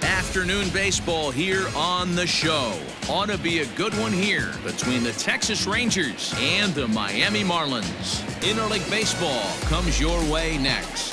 Afternoon baseball here on the show. Ought to be a good one here between the Texas Rangers and the Miami Marlins. Interleague baseball comes your way next.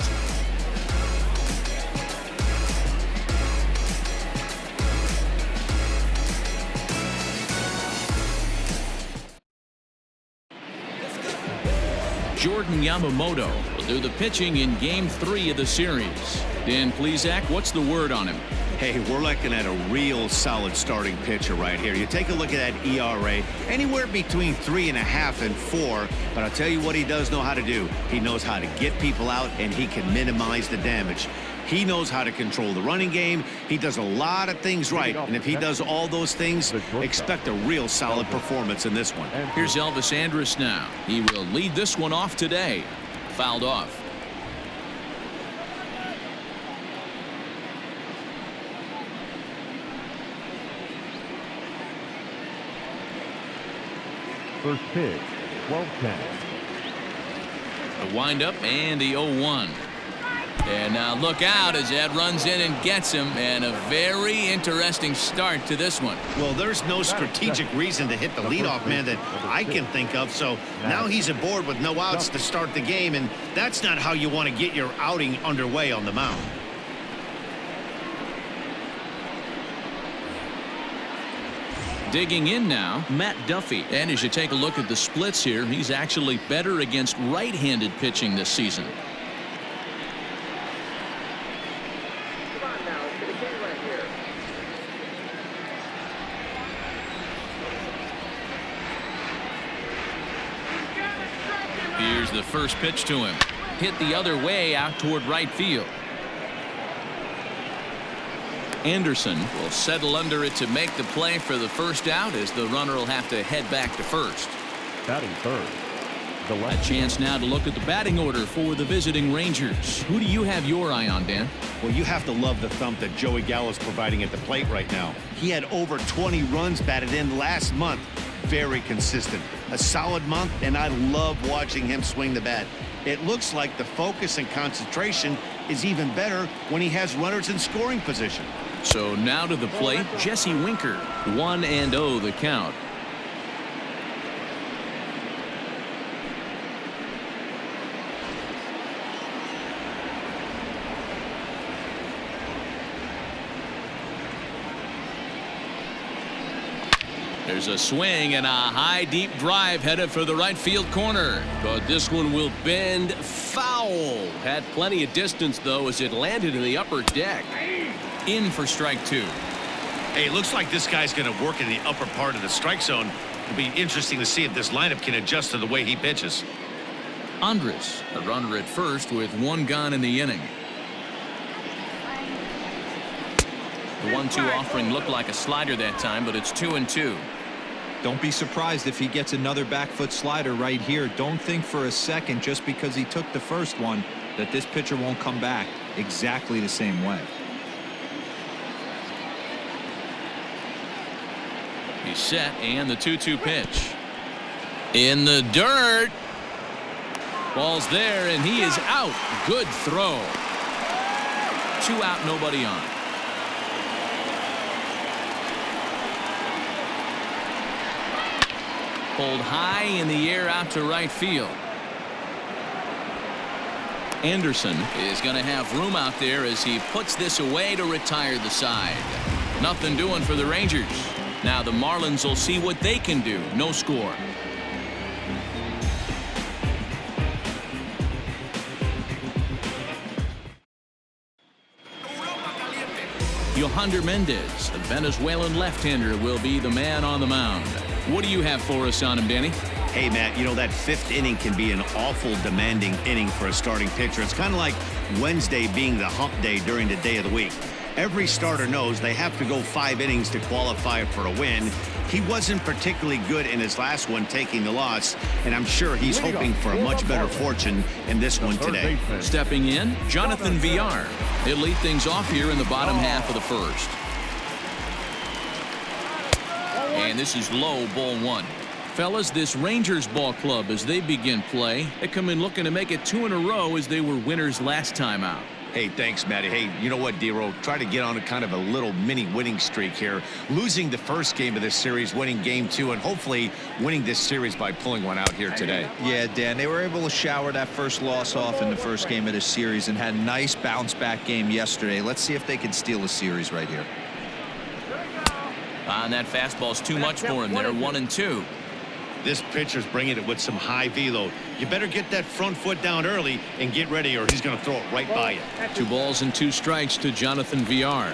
Jordan Yamamoto will do the pitching in Game 3 of the series. Dan Plesac, what's the word on him? Hey, we're looking at a real solid starting pitcher right here. You take a look at that ERA, anywhere between 3.5 and 4. But I'll tell you what he does know how to do. He knows how to get people out, and he can minimize the damage. He knows how to control the running game. He does a lot of things right, and if he does all those things, expect a real solid performance in this one. Here's Elvis Andrus now. He will lead this one off today. Fouled off. First pitch, 12-10. The windup and the 0-1. And now look out as Ed runs in and gets him, and a very interesting start to this one. Well, there's no strategic reason to hit the leadoff man that I can think of, so now he's aboard with no outs to start the game, and that's not how you want to get your outing underway on the mound. Digging in now, Matt Duffy. And as you take a look at the splits here, he's actually better against right-handed pitching this season. Here's the first pitch to him. Hit the other way out toward right field. Anderson will settle under it to make the play for the first out, as the runner will have to head back to first. Batting third. A chance now to look at the batting order for the visiting Rangers. Who do you have your eye on, Dan? Well, you have to love the thump that Joey Gallo's providing at the plate right now. He had over 20 runs batted in last month. Very consistent. A solid month, and I love watching him swing the bat. It looks like the focus and concentration is even better when he has runners in scoring position. So now to the plate, Jesse Winker. 1-0 the count. There's a swing and a high deep drive headed for the right field corner. But this one will bend foul. Had plenty of distance though as it landed in the upper deck. In for strike 2. Hey, it looks like this guy's going to work in the upper part of the strike zone. It'll be interesting to see if this lineup can adjust to the way he pitches. Andrus, a runner at first with 1 gone in the inning. The 1-2 offering looked like a slider that time, but it's 2-2. Don't be surprised if he gets another back foot slider right here. Don't think for a second, just because he took the first one, that this pitcher won't come back exactly the same way. He's set, and the 2-2 pitch. In the dirt. Ball's there, and he is out. Good throw. 2 out, nobody on. Pulled high in the air out to right field. Anderson is going to have room out there as he puts this away to retire the side. Nothing doing for the Rangers. Now the Marlins will see what they can do. No score. Yohander Mendez, the Venezuelan left-hander, will be the man on the mound. What do you have for us on him, Danny? Hey, Matt, you know, that 5th inning can be an awful demanding inning for a starting pitcher. It's kind of like Wednesday being the hump day during the day of the week. Every starter knows they have to go 5 innings to qualify for a win. He wasn't particularly good in his last one, taking the loss, and I'm sure he's hoping for a much better fortune in this one today. Stepping in, Jonathan Villar. He'll lead things off here in the bottom half of the first. And this is low, ball 1. Fellas, this Rangers ball club, as they begin play, they come in looking to make it 2 in a row as they were winners last time out. Hey, thanks, Matty. Hey, you know what, D-Roll? Try to get on a kind of a little mini winning streak here. Losing the first game of this series, winning game 2, and hopefully winning this series by pulling one out here today. Yeah, Dan, they were able to shower that first loss off in the first game of this series and had a nice bounce-back game yesterday. Let's see if they can steal a series right here. And that fastball's too much for him there. 1-2. This pitcher's bringing it with some high velo. You better get that front foot down early and get ready, or he's going to throw it right by you. 2 balls and 2 strikes to Jonathan VR.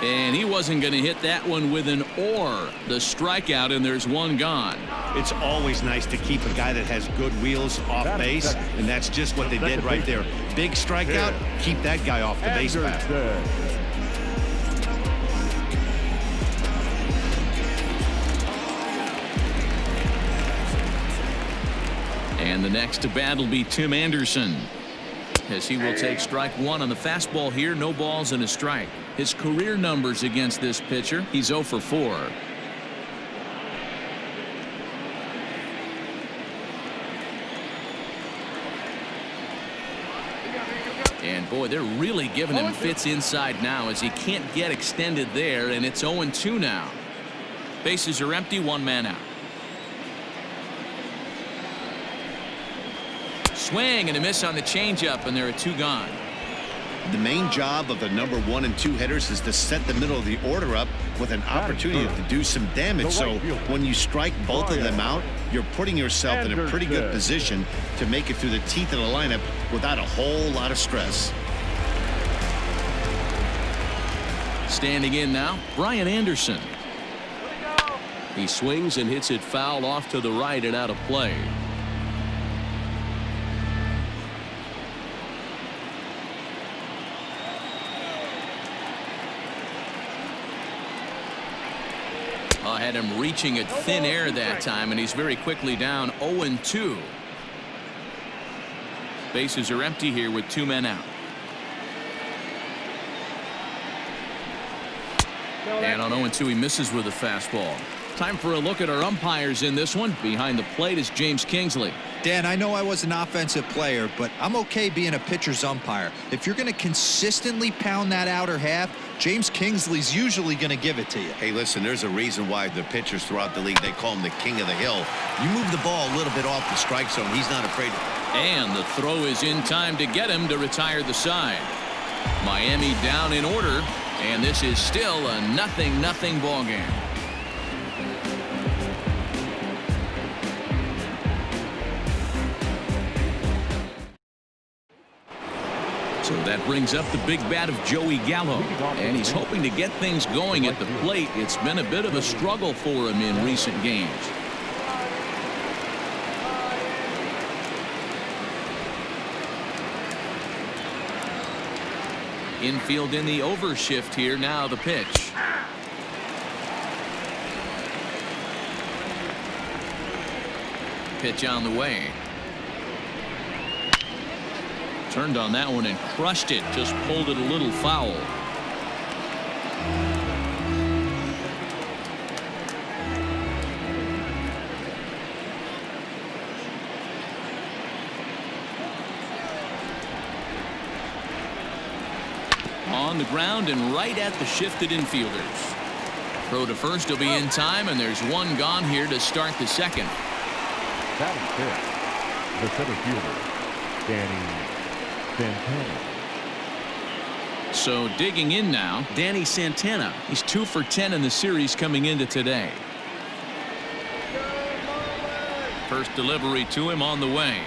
And he wasn't going to hit that one with an or. The strikeout, and there's 1 gone. It's always nice to keep a guy that has good wheels off base, and that's just what they did right there. Big strikeout, keep that guy off the base path. And the next to bat will be Tim Anderson, as he will take strike 1 on the fastball here. No balls and a strike. His career numbers against this pitcher, he's 0 for 4. And boy, they're really giving him fits inside now, as he can't get extended there, and it's 0-2 now. Bases are empty, 1 man out. Swing and a miss on the changeup, and there are 2 gone. The main job of the number 1 and 2 hitters is to set the middle of the order up with an opportunity to do some damage. So when you strike both of them out, you're putting yourself in a pretty good position to make it through the teeth of the lineup without a whole lot of stress. Standing in now, Brian Anderson. He swings and hits it foul off to the right and out of play. Had him reaching at thin air that time, and he's very quickly down 0-2. Bases are empty here with 2 men out. And on 0-2, he misses with a fastball. Time for a look at our umpires in this one. Behind the plate is James Kingsley. Dan, I know I was an offensive player, but I'm okay being a pitcher's umpire. If you're going to consistently pound that outer half, James Kingsley's usually going to give it to you. Hey, listen, there's a reason why the pitchers throughout the league, they call him the king of the hill. You move the ball a little bit off the strike zone, he's not afraid to. And the throw is in time to get him to retire the side. Miami down in order, and this is still a 0-0 ball game. So that brings up the big bat of Joey Gallo, and he's hoping to get things going at the plate. It's been a bit of a struggle for him in recent games. Infield in the overshift here. Now the pitch. Pitch on the way. Turned on that one and crushed it. Just pulled it a little foul. On the ground and right at the shifted infielders. Throw to first will be in time, and there's 1 gone here to start the second. Batting 5th, the center fielder, Danny Santana. So digging in now, Danny Santana. He's 2 for 10 in the series coming into today. First delivery to him on the way.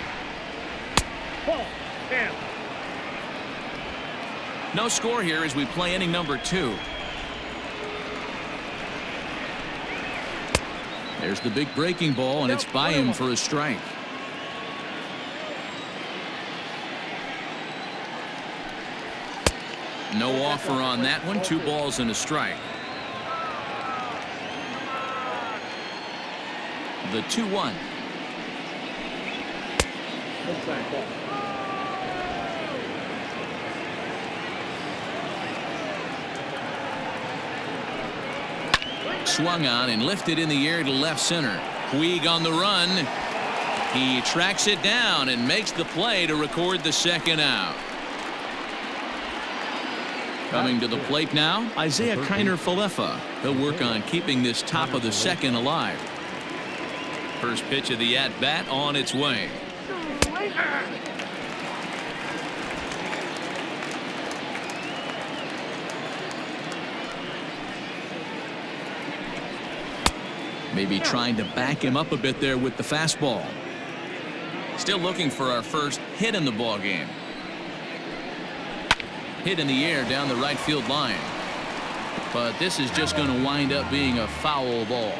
No score here as we play inning number 2. There's the big breaking ball, and it's by him for a strike. No offer on that one. 2 balls and a strike. The 2-1. Swung on and lifted in the air to left center. Puig on the run. He tracks it down and makes the play to record the second out. Coming to the plate now, Isaiah Kiner-Falefa. He'll work on keeping this top of the second alive. First pitch of the at-bat on its way. Maybe trying to back him up a bit there with the fastball. Still looking for our first hit in the ball game. Hit in the air down the right field line. But this is just going to wind up being a foul ball.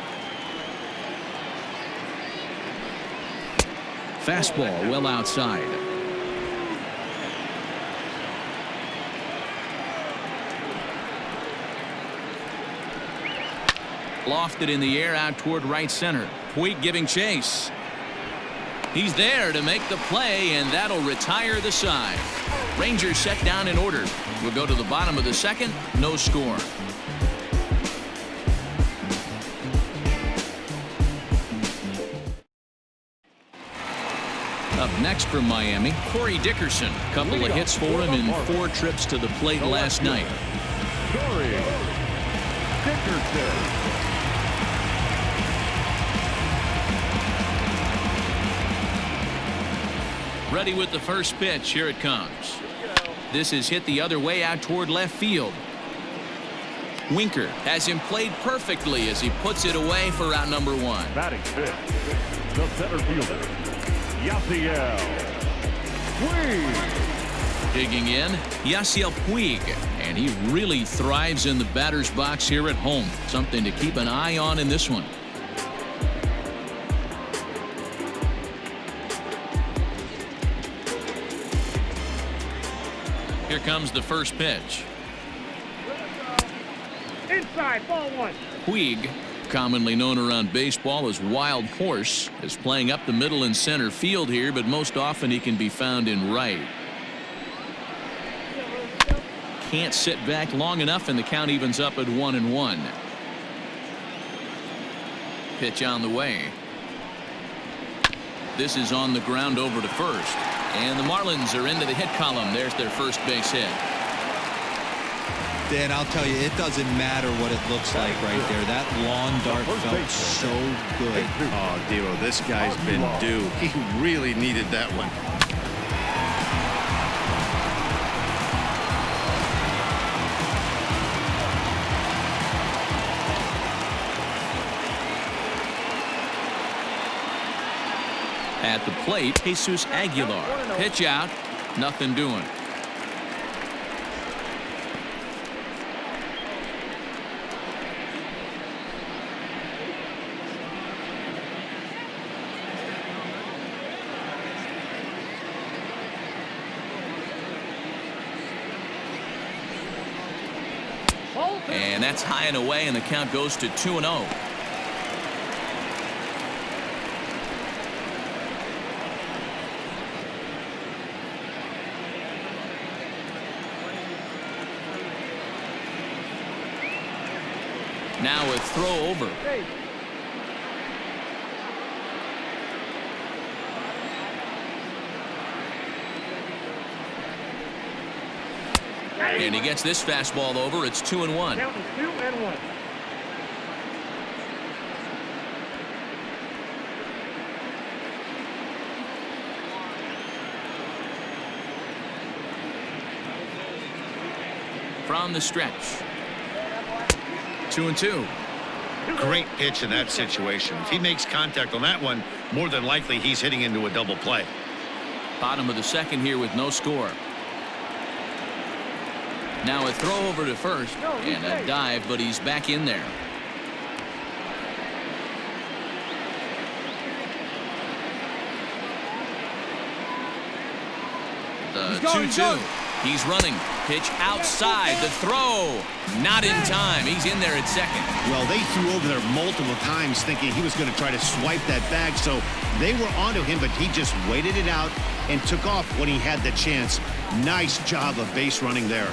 Fastball well outside. Lofted in the air out toward right center. Puig giving chase. He's there to make the play, and that'll retire the side. Rangers set down in order. We'll go to the bottom of the second. No score. Up next from Miami, Corey Dickerson. Couple of hits for him in 4 trips to the plate last night. Corey Dickerson. Ready with the first pitch. Here it comes. This is hit the other way out toward left field. Winker has him played perfectly as he puts it away for out number 1. Batting fifth, the center fielder, Yasiel Puig. Digging in, Yasiel Puig, and he really thrives in the batter's box here at home. Something to keep an eye on in this one. Here comes the first pitch. Inside, ball 1. Puig, commonly known around baseball as Wild Horse, is playing up the middle and center field here, but most often he can be found in right. Can't sit back long enough, and the count evens up at 1-1. Pitch on the way. This is on the ground over to first. And the Marlins are into the hit column. There's their first base hit. Dan, I'll tell you, it doesn't matter what it looks like right there. That lawn dart felt so good. Oh, Devo, this guy's been due. He really needed that one. At the plate, Jesus Aguilar. Pitch out. Nothing doing. And that's high and away, and the count goes to 2-0. Now a throw over. And he gets this fastball over. It's 2-1. Count is 2-1. From the stretch. 2-2. Great pitch in that situation. If he makes contact on that one, more than likely he's hitting into a double play. Bottom of the second here with no score. Now a throw over to first and a dive, but he's back in there. The 2-2. He's running. Pitch outside. The throw. Not in time. He's in there at second. Well, they threw over there multiple times thinking he was going to try to swipe that bag, so they were onto him, but he just waited it out and took off when he had the chance. Nice job of base running there.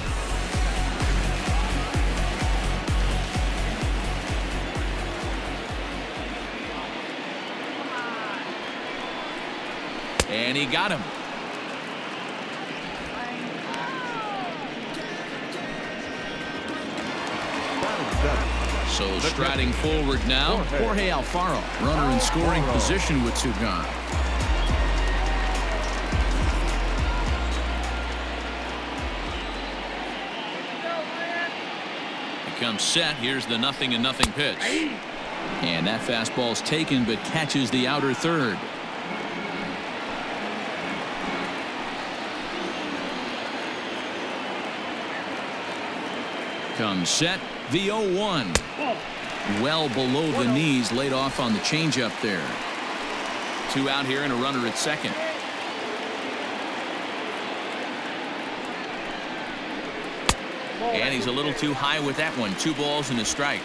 And he got him. So striding forward now, Jorge Alfaro, runner in scoring position with 2 gone. He comes set. Here's the 0-0 pitch. And that fastball's taken but catches the outer third. Comes set. The 0-1. Well below the knees, laid off on the changeup there. 2 out here and a runner at second. And he's a little too high with that one. 2 balls and a strike.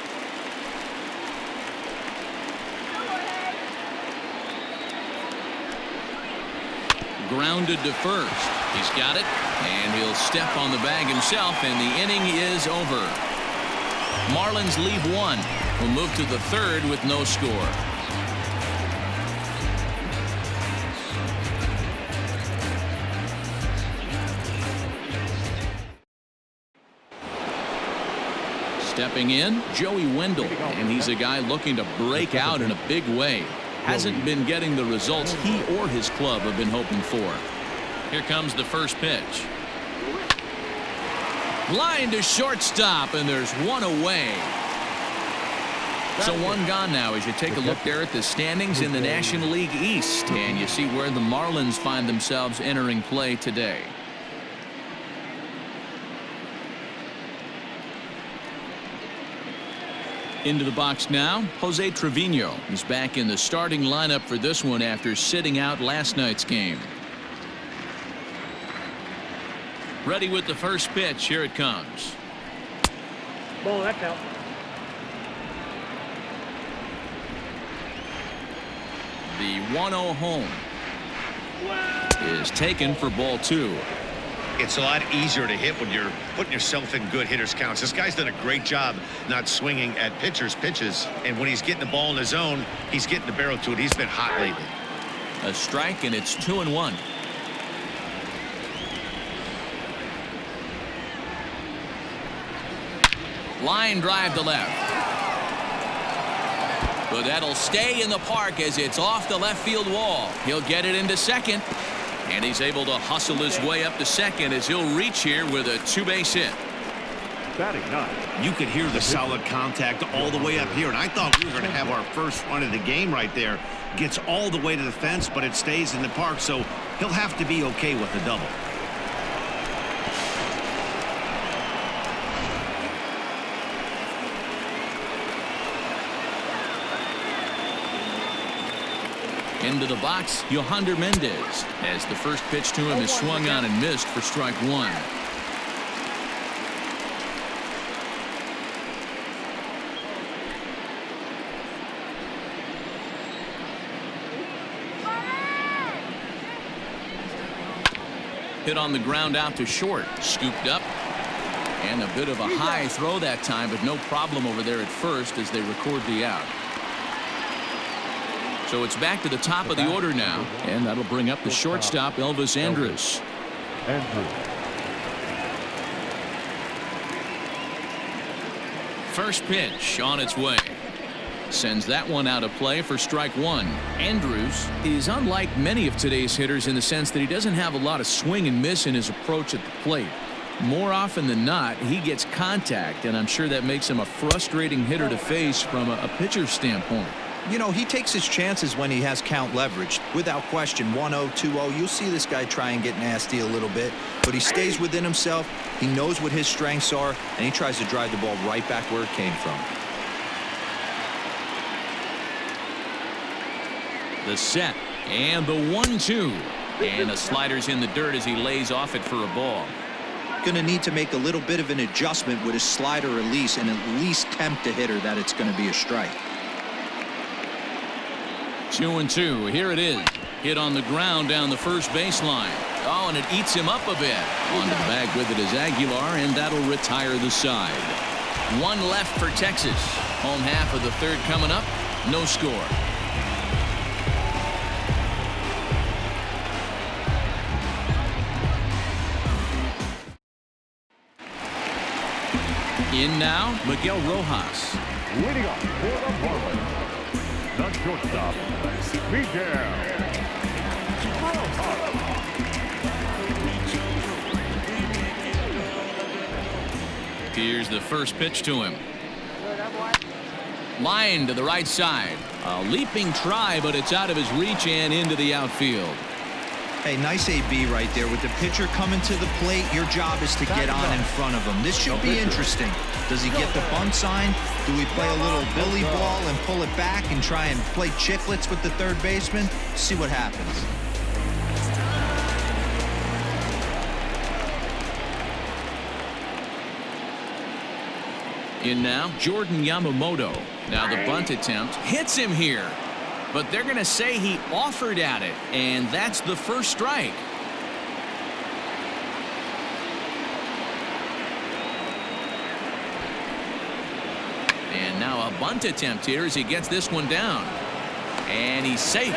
Grounded to first. He's got it, and he'll step on the bag himself, and the inning is over. Marlins leave 1. Will move to the 3rd with no score. Stepping in, Joey Wendell, and he's a guy looking to break out in a big way. Hasn't been getting the results he or his club have been hoping for. Here comes the first pitch. Line to shortstop, and there's 1 away. So 1 gone now as you take a look there at the standings in the National League East, and you see where the Marlins find themselves entering play today. Into the box now, Jose Trevino is back in the starting lineup for this one after sitting out last night's game. Ready with the first pitch. Here it comes. Ball, that's out. The 1-0 home is taken for ball 2. It's a lot easier to hit when you're putting yourself in good hitters counts. This guy's done a great job not swinging at pitchers' pitches, and when he's getting the ball in the zone, he's getting the barrel to it. He's been hot lately. A strike, and it's 2-1. Line drive to left. But that'll stay in the park as it's off the left field wall. He'll get it into second. And he's able to hustle his way up to second as he'll reach here with a 2-base hit. Batting 9. You could hear the solid contact all the way up here, and I thought we were going to have our first run of the game right there. Gets all the way to the fence, but it stays in the park, so he'll have to be okay with the double. Into the box, Yohander Mendez, as the first pitch to him is swung on and missed for strike 1. Hit on the ground out to short, scooped up, and a bit of a high throw that time, but no problem over there at first as they record the out. So it's back to the top of the order now, and that'll bring up the shortstop, Elvis Andrus. First pitch on its way. Sends that one out of play for strike 1. Andrus is unlike many of today's hitters in the sense that he doesn't have a lot of swing and miss in his approach at the plate. More often than not, he gets contact, and I'm sure that makes him a frustrating hitter to face from a pitcher's standpoint. You know, he takes his chances when he has count leverage. Without question, 1-0, 2-0, you'll see this guy try and get nasty a little bit, but he stays within himself. He knows what his strengths are, and he tries to drive the ball right back where it came from. The set, and the 1-2. And the slider's in the dirt as he lays off it for a ball. Going to need to make a little bit of an adjustment with his slider release and at least tempt the hitter that it's going to be a strike. 2-2. Here it is. Hit on the ground down the first baseline. Oh, and it eats him up a bit. On the bag with it is Aguilar, and that'll retire the side. 1 left for Texas. Home half of the 3rd coming up. No score. In now, Miguel Rojas. Leading up for the Marlins, the shortstop, Miguel Rojas. Here's the first pitch to him. Line to the right side. A leaping try, but it's out of his reach and into the outfield. Hey, nice AB right there. With the pitcher coming to the plate, your job is to get on in front of him. This should be interesting. Does he get the bunt sign? Do we play a little billy ball and pull it back and try and play chicklets with the third baseman? See what happens. In now, Jordan Yamamoto. Now the bunt attempt hits him here. But they're going to say he offered at it, and that's the first strike. And now a bunt attempt here as he gets this one down. And he's safe.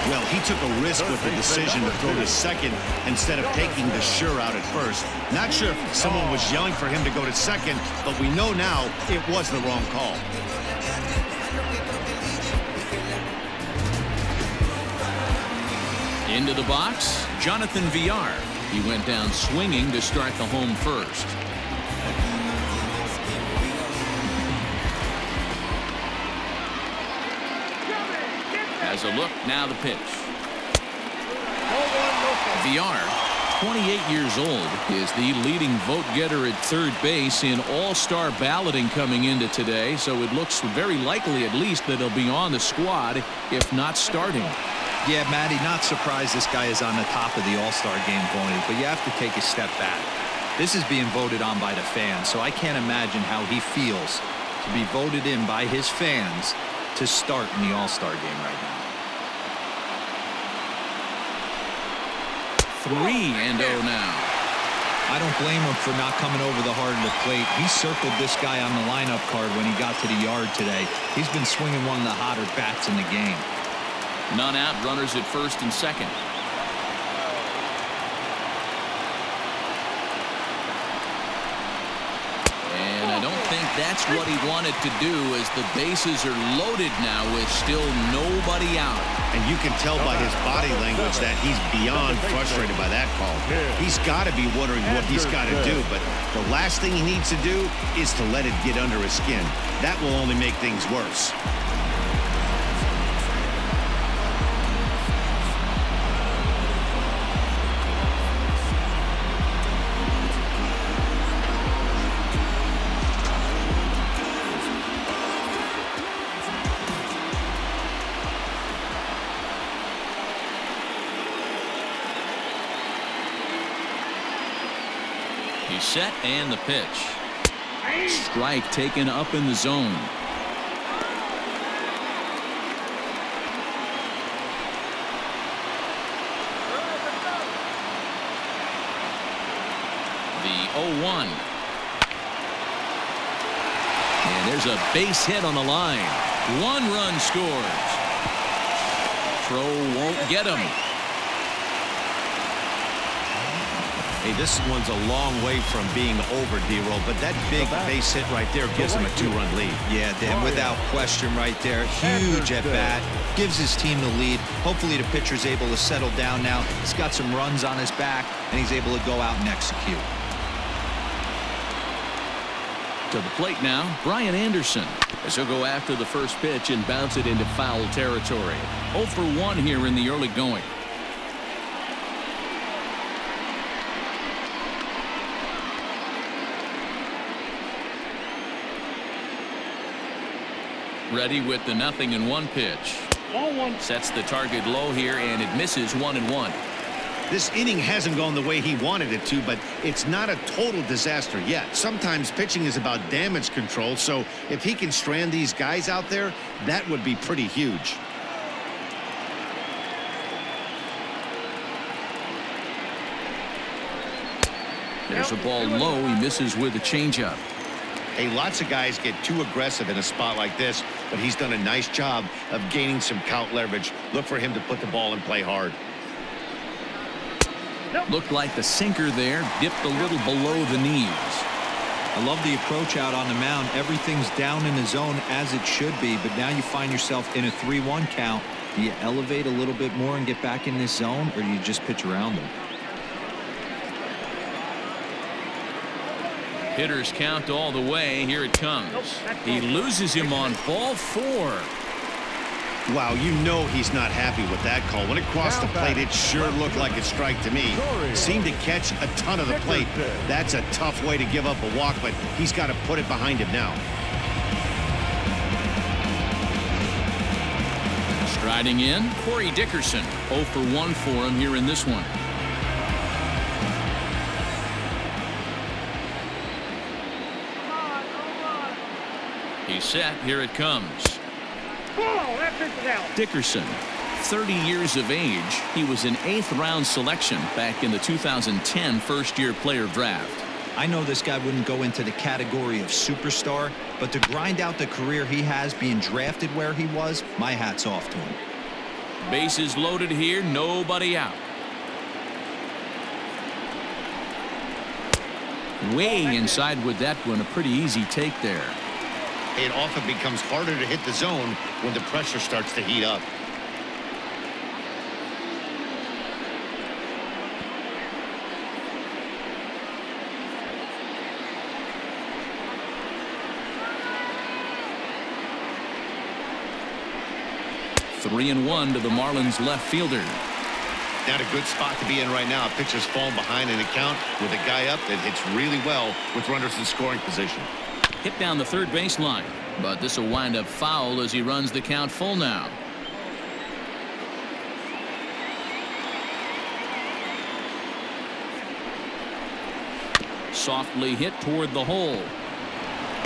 Well, he took a risk with the decision to throw to second instead of taking the sure out at first. Not sure if someone was yelling for him to go to second, but we know now it was the wrong call. Into the box, Jonathan Villar. He went down swinging to start the home first. Has a look, now the pitch. Villar, 28 years old, is the leading vote getter at third base in all-star balloting coming into today, so it looks very likely at least that he'll be on the squad, if not starting. Yeah, Matty, not surprised this guy is on the top of the All-Star game voting, but you have to take a step back. This is being voted on by the fans, so I can't imagine how he feels to be voted in by his fans to start in the All-Star game right now. 3-0 now. I don't blame him for not coming over the heart of the plate. He circled this guy on the lineup card when he got to the yard today. He's been swinging one of the hotter bats in the game. None out, runners at first and second. And I don't think that's what he wanted to do, as the bases are loaded now with still nobody out. And you can tell by his body language that he's beyond frustrated by that call. He's got to be wondering what he's got to do, but the last thing he needs to do is to let it get under his skin. That will only make things worse. He's set and the pitch. Strike taken up in the zone. The 0-1. And there's a base hit on the line. 1 run scores. Throw won't get him. Hey, this one's a long way from being over, D-roll, but that big base hit right there gives him a 2-run lead. Yeah, Dan, without question right there. Huge at bat. Gives his team the lead. Hopefully the pitcher's able to settle down now. He's got some runs on his back, and he's able to go out and execute. To the plate now, Brian Anderson, as he'll go after the first pitch and bounce it into foul territory. 0 for 1 here in the early going. Ready with the 0-1 pitch. Sets the target low here, and it misses 1-1. This inning hasn't gone the way he wanted it to, but it's not a total disaster yet. Sometimes pitching is about damage control, so if he can strand these guys out there, that would be pretty huge. There's a ball low. He misses with a changeup. Hey, lots of guys get too aggressive in a spot like this, but he's done a nice job of gaining some count leverage. Look for him to put the ball in play hard. Looked like the sinker there dipped a little below the knees. I love the approach out on the mound. Everything's down in the zone as it should be, but now you find yourself in a 3-1 count. Do you elevate a little bit more and get back in this zone, or do you just pitch around them? Hitters count all the way. Here it comes. He loses him on ball 4. Wow, you know he's not happy with that call. When it crossed the plate, it sure looked like a strike to me. Seemed to catch a ton of the plate. That's a tough way to give up a walk, but he's got to put it behind him now. Striding in, Corey Dickerson. 0 for 1 for him here in this one. He's set. Here it comes. Dickerson, 30 years of age. He was an 8th round selection back in the 2010 first-year player draft. I know this guy wouldn't go into the category of superstar, but to grind out the career he has being drafted where he was, my hat's off to him. Bases loaded here, nobody out. Way inside with that one, a pretty easy take there. It often becomes harder to hit the zone when the pressure starts to heat up. Three and 1 to the Marlins left fielder. Not a good spot to be in right now. Pitcher's falling behind in the count with a guy up that hits really well with runners in scoring position. Hit down the third baseline, but this will wind up foul as he runs the count full now. Softly hit toward the hole.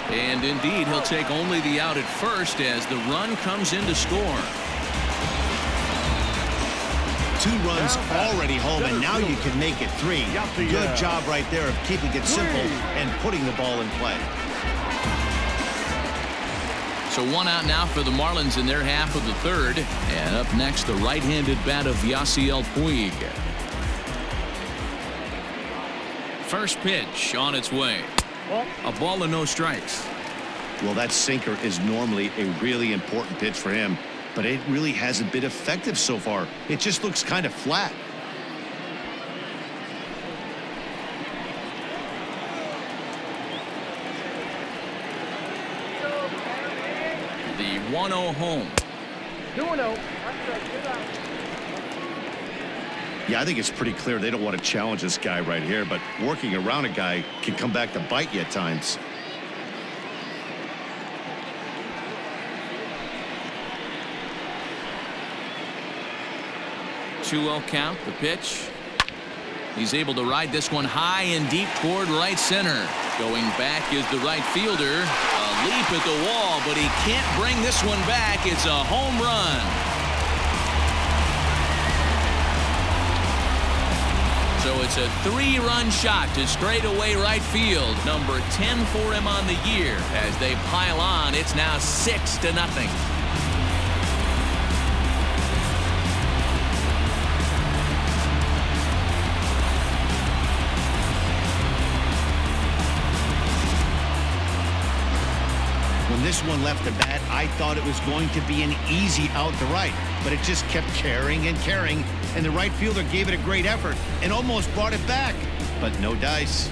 And indeed, he'll take only the out at first as the run comes in to score. 2 runs already home, and now you can make it 3. Good job right there of keeping it simple and putting the ball in play. So 1 out now for the Marlins in their half of the third. And up next, the right-handed bat of Yasiel Puig. First pitch on its way. A ball and no strikes. Well, that sinker is normally a really important pitch for him, but it really hasn't been effective so far. It just looks kind of flat. The 1-0 home. 2-0. Yeah, I think it's pretty clear they don't want to challenge this guy right here, but working around a guy can come back to bite you at times. Two-0 count, the pitch. He's able to ride this one high and deep toward right center. Going back is the right fielder. A leap at the wall, but he can't bring this one back. It's a home run. So it's a 3-run shot to straightaway right field. Number 10 for him on the year. As they pile on, it's now 6-0. When this one left the bat, I thought it was going to be an easy out to right, but it just kept carrying and carrying, and the right fielder gave it a great effort and almost brought it back, but no dice.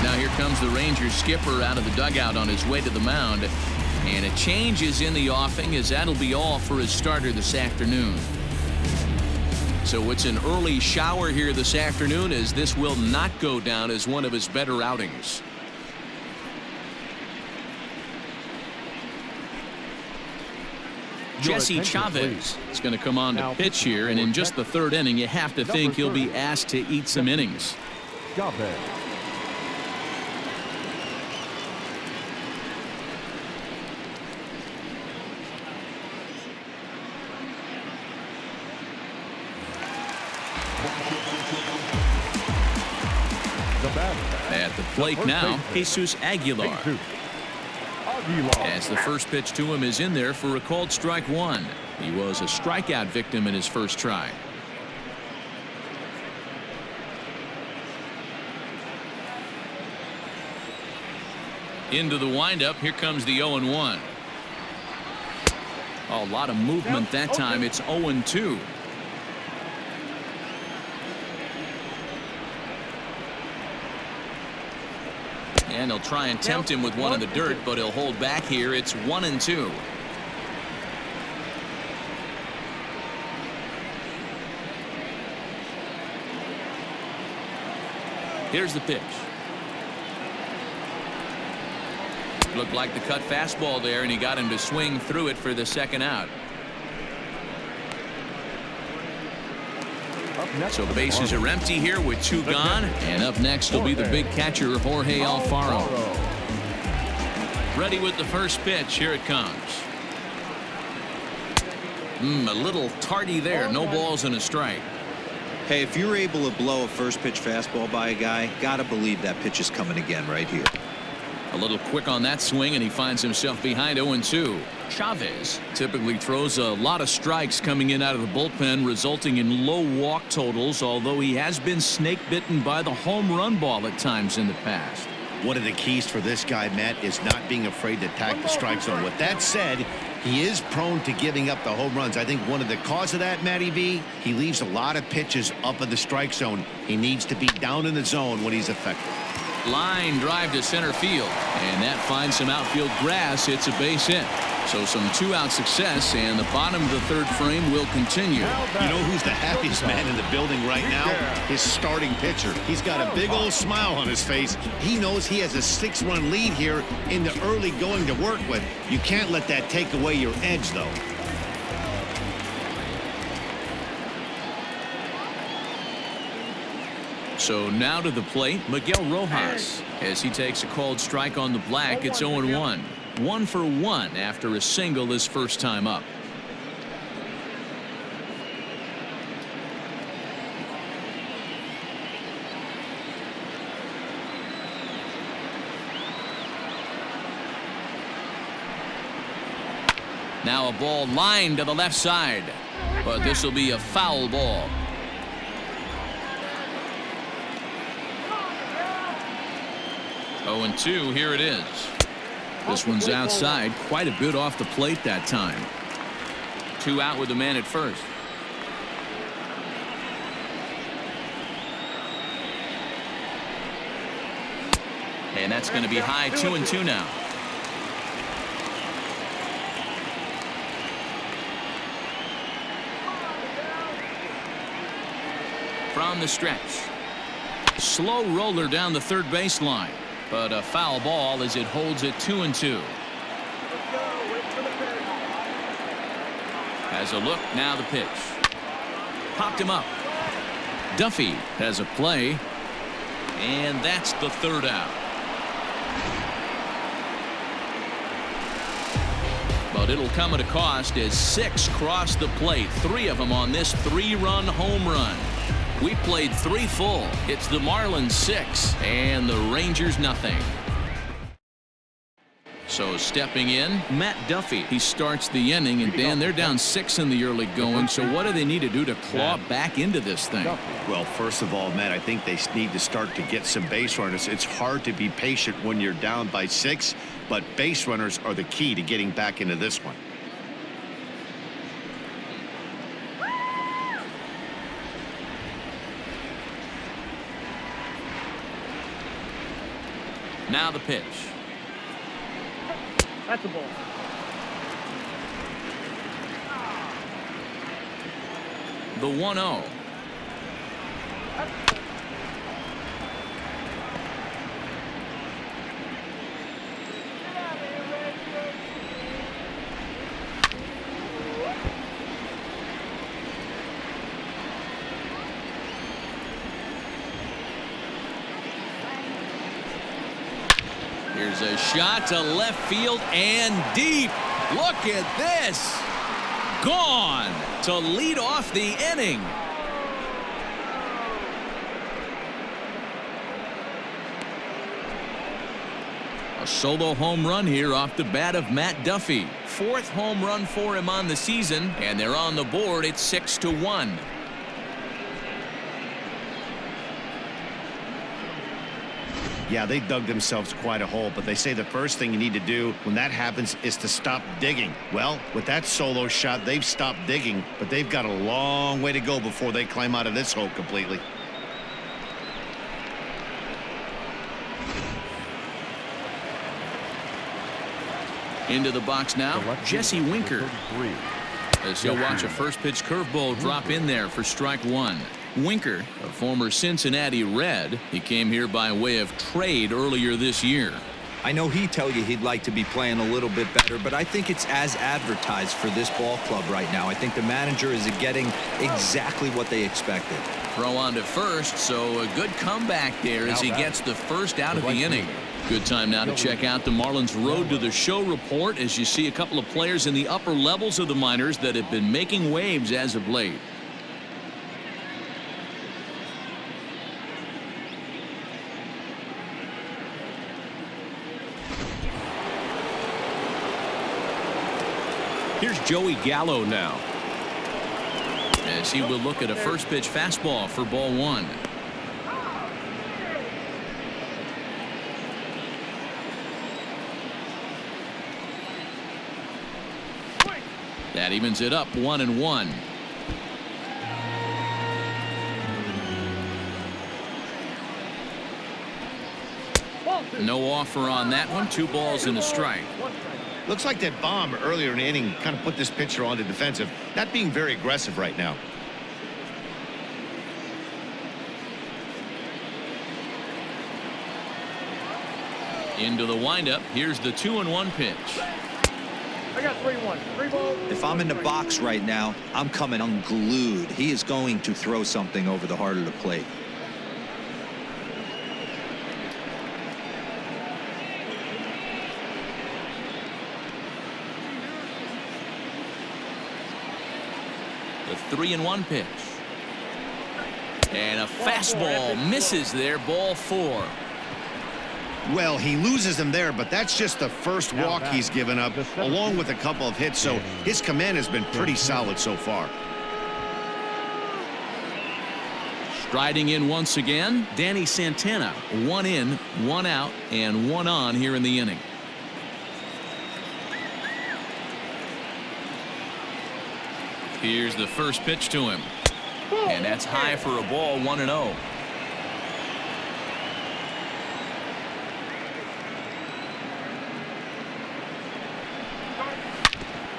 Now here comes the Rangers skipper out of the dugout on his way to the mound, and a change is in the offing as that'll be all for his starter this afternoon. So it's an early shower here this afternoon, as this will not go down as one of his better outings. Jesse Chavez is going to come on to pitch here, and in just the third inning, you have to think he'll be asked to eat some innings. Chavez. At the plate now, Jesus Aguilar. As the first pitch to him is in there for a called strike one. He was a strikeout victim in his first try. Into the windup. Here comes the 0-1. A lot of movement that time. It's 0-2. And they'll try and tempt him with one in the dirt, but he'll hold back here. It's 1-2. Here's the pitch. Looked like the cut fastball there, and he got him to swing through it for the second out. So bases are empty here with two gone. And up next will be the big catcher, Jorge Alfaro. Ready with the first pitch. Here it comes. A little tardy there. No balls and a strike. Hey, if you're able to blow a first pitch fastball by a guy, gotta believe that pitch is coming again right here. A little quick on that swing, and he finds himself behind 0-2. Chavez typically throws a lot of strikes coming in out of the bullpen, resulting in low walk totals, although he has been snake bitten by the home run ball at times in the past. One of the keys for this guy, Matt, is not being afraid to attack the strike zone. With that said, he is prone to giving up the home runs. I think one of the cause of that, Matty B, he leaves a lot of pitches up in the strike zone. He needs to be down in the zone when he's effective. Line drive to center field, and that finds some outfield grass. It's a base hit. So some two-out success, and the bottom of the third frame will continue. You know who's the happiest man in the building right now? His starting pitcher. He's got a big old smile on his face. He knows he has a 6-run lead here in the early going to work with. You can't let that take away your edge, though. So now to the plate, Miguel Rojas. As he takes a called strike on the black, it's 0-1. 1 for 1 after a single his first time up. Now a ball lined to the left side, but this will be a foul ball. Oh, and 2, here it is. This one's outside, quite a bit off the plate that time. 2 out with the man at first. And that's going to be high. 2-2 now. From the stretch. Slow roller down the third baseline. But a foul ball as it holds it 2-2. Has a look, now the pitch. Popped him up. Duffy has a play. And that's the third out. But it'll come at a cost as 6 cross the plate. 3 of them on this 3-run home run. We played 3 full. It's the Marlins 6 and the Rangers nothing. So stepping in, Matt Duffy. He starts the inning, and Dan, they're down 6 in the early going. So what do they need to do to claw back into this thing? Well, first of all, Matt, I think they need to start to get some base runners. It's hard to be patient when you're down by 6, but base runners are the key to getting back into this one. Now the pitch. That's a ball. The 1-0. Here's a shot to left field and deep. Look at this. Gone to lead off the inning. A solo home run here off the bat of Matt Duffy. 4th home run for him on the season, and they're on the board. It's 6-1. Yeah, they dug themselves quite a hole, but they say the first thing you need to do when that happens is to stop digging. Well, with that solo shot, they've stopped digging, but they've got a long way to go before they climb out of this hole completely. Into the box now, Jesse Winker. As he'll watch a first pitch curveball drop in there for strike 1. Winker, a former Cincinnati Red, he came here by way of trade earlier this year. I know he'd tell you he'd like to be playing a little bit better, but I think it's as advertised for this ball club right now. I think the manager is getting exactly what they expected. Throw on to first, so a good comeback there as he gets the first out of the inning. Good time now to check out the Marlins Road to the Show report as you see a couple of players in the upper levels of the minors that have been making waves as of late. Here's Joey Gallo now. As he will look at a first pitch fastball for ball 1. That evens it up 1-1. No offer on that one. 2 balls and a strike. Looks like that bomb earlier in the inning kind of put this pitcher on the defensive, not being very aggressive right now. Into the windup. Here's the 2-1 pitch. I got 3-1. 3 balls. If I'm in the box right now, I'm coming unglued. He is going to throw something over the heart of the plate. The 3-1 pitch. And a fastball misses there. Ball 4. Well, he loses them there, but that's just the first walk he's given up, along with a couple of hits, so his command has been pretty solid so far. Striding in once again, Danny Santana. 1 in, 1 out, and 1 on here in the inning. Here's the first pitch to him. And that's high for a ball. 1-0.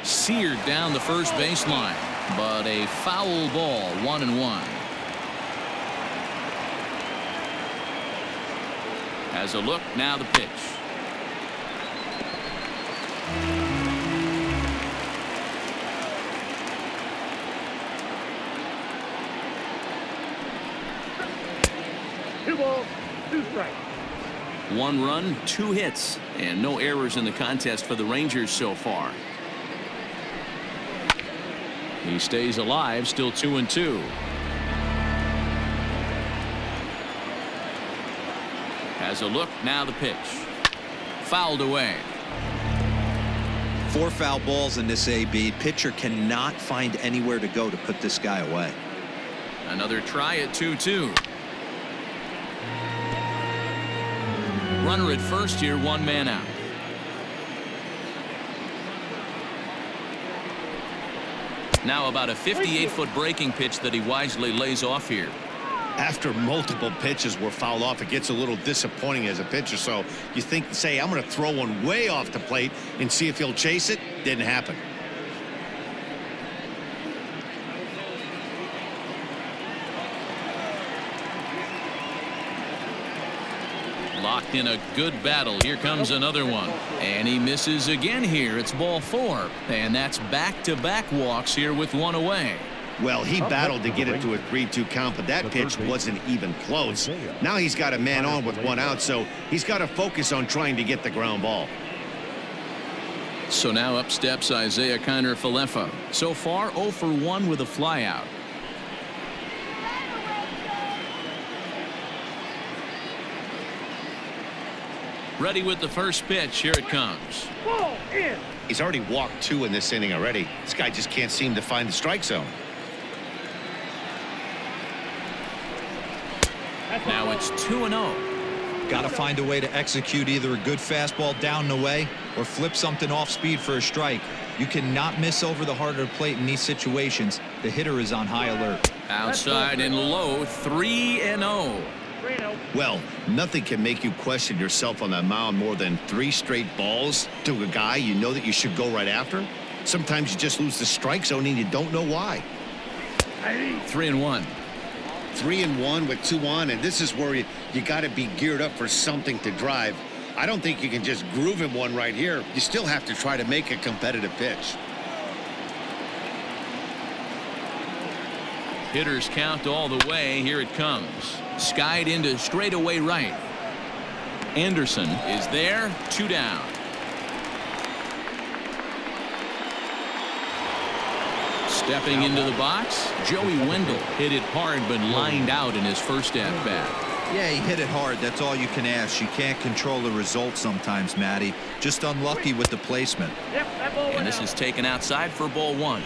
Seared down the first baseline, but a foul ball. 1-1. Has a look, now the pitch. Two balls, 2 strikes. 1 run, 2 hits, and no errors in the contest for the Rangers so far. He stays alive, still 2-2. Has a look, now the pitch. Fouled away. 4 foul balls in this AB. Pitcher cannot find anywhere to go to put this guy away. Another try at 2-2. Runner at first here, 1 man out. Now about a 58-foot breaking pitch that he wisely lays off here. After multiple pitches were fouled off, it gets a little disappointing as a pitcher. So you think, say, I'm going to throw one way off the plate and see if he'll chase it. Didn't happen. Locked in a good battle. Here comes another one. And he misses again here. It's ball 4. And that's back-to-back walks here with 1 away. Well, he battled to get it to a 3-2 count, but that pitch wasn't even close. Now he's got a man on with 1 out, so he's got to focus on trying to get the ground ball. So now up steps Isaiah Kiner-Falefa. So far 0 for 1 with a flyout. Ready with the first pitch. Here it comes. Ball in. He's already walked 2 in this inning already. This guy just can't seem to find the strike zone. Now it's 2-0. Got to find a way to execute either a good fastball down the way or flip something off speed for a strike. You cannot miss over the heart of the plate in these situations. The hitter is on high alert. Outside and low, 3-0. Well, nothing can make you question yourself on that mound more than 3 straight balls to a guy you know that you should go right after. Sometimes you just lose the strike zone and you don't know why. 3-1. 3-1 with 2 on, and this is where you got to be geared up for something to drive. I don't think you can just groove him one right here. You still have to try to make a competitive pitch. Hitters count all the way. Here it comes. Skied into straightaway right. Anderson is there. 2 down. Stepping into the box, Joey Wendell hit it hard but lined out in his first at bat. Yeah, he hit it hard. That's all you can ask. You can't control the result sometimes, Matty. Just unlucky with the placement. And this is taken outside for ball 1.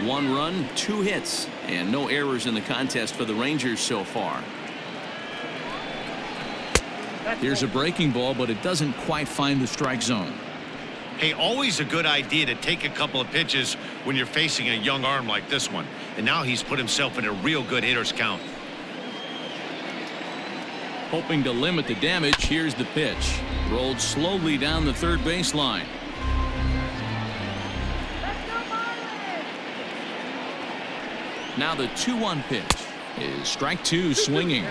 1 run, 2 hits, and no errors in the contest for the Rangers so far. Here's a breaking ball, but it doesn't quite find the strike zone. Hey, always a good idea to take a couple of pitches when you're facing a young arm like this one. And now he's put himself in a real good hitter's count. Hoping to limit the damage, here's the pitch. Rolled slowly down the third baseline. Now the 2-1 pitch is strike 2 swinging.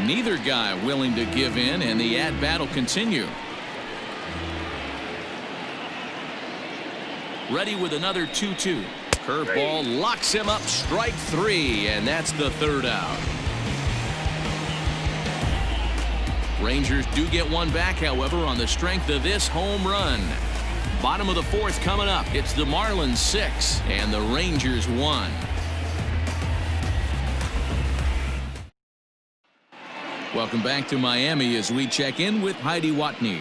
Neither guy willing to give in, and the at-bat will continue. Ready with another 2-2. Curveball locks him up. Strike 3, and that's the 3rd out. Rangers do get one back, however, on the strength of this home run. Bottom of the 4th coming up. It's the Marlins 6 and the Rangers 1. Welcome back to Miami as we check in with Heidi Watney.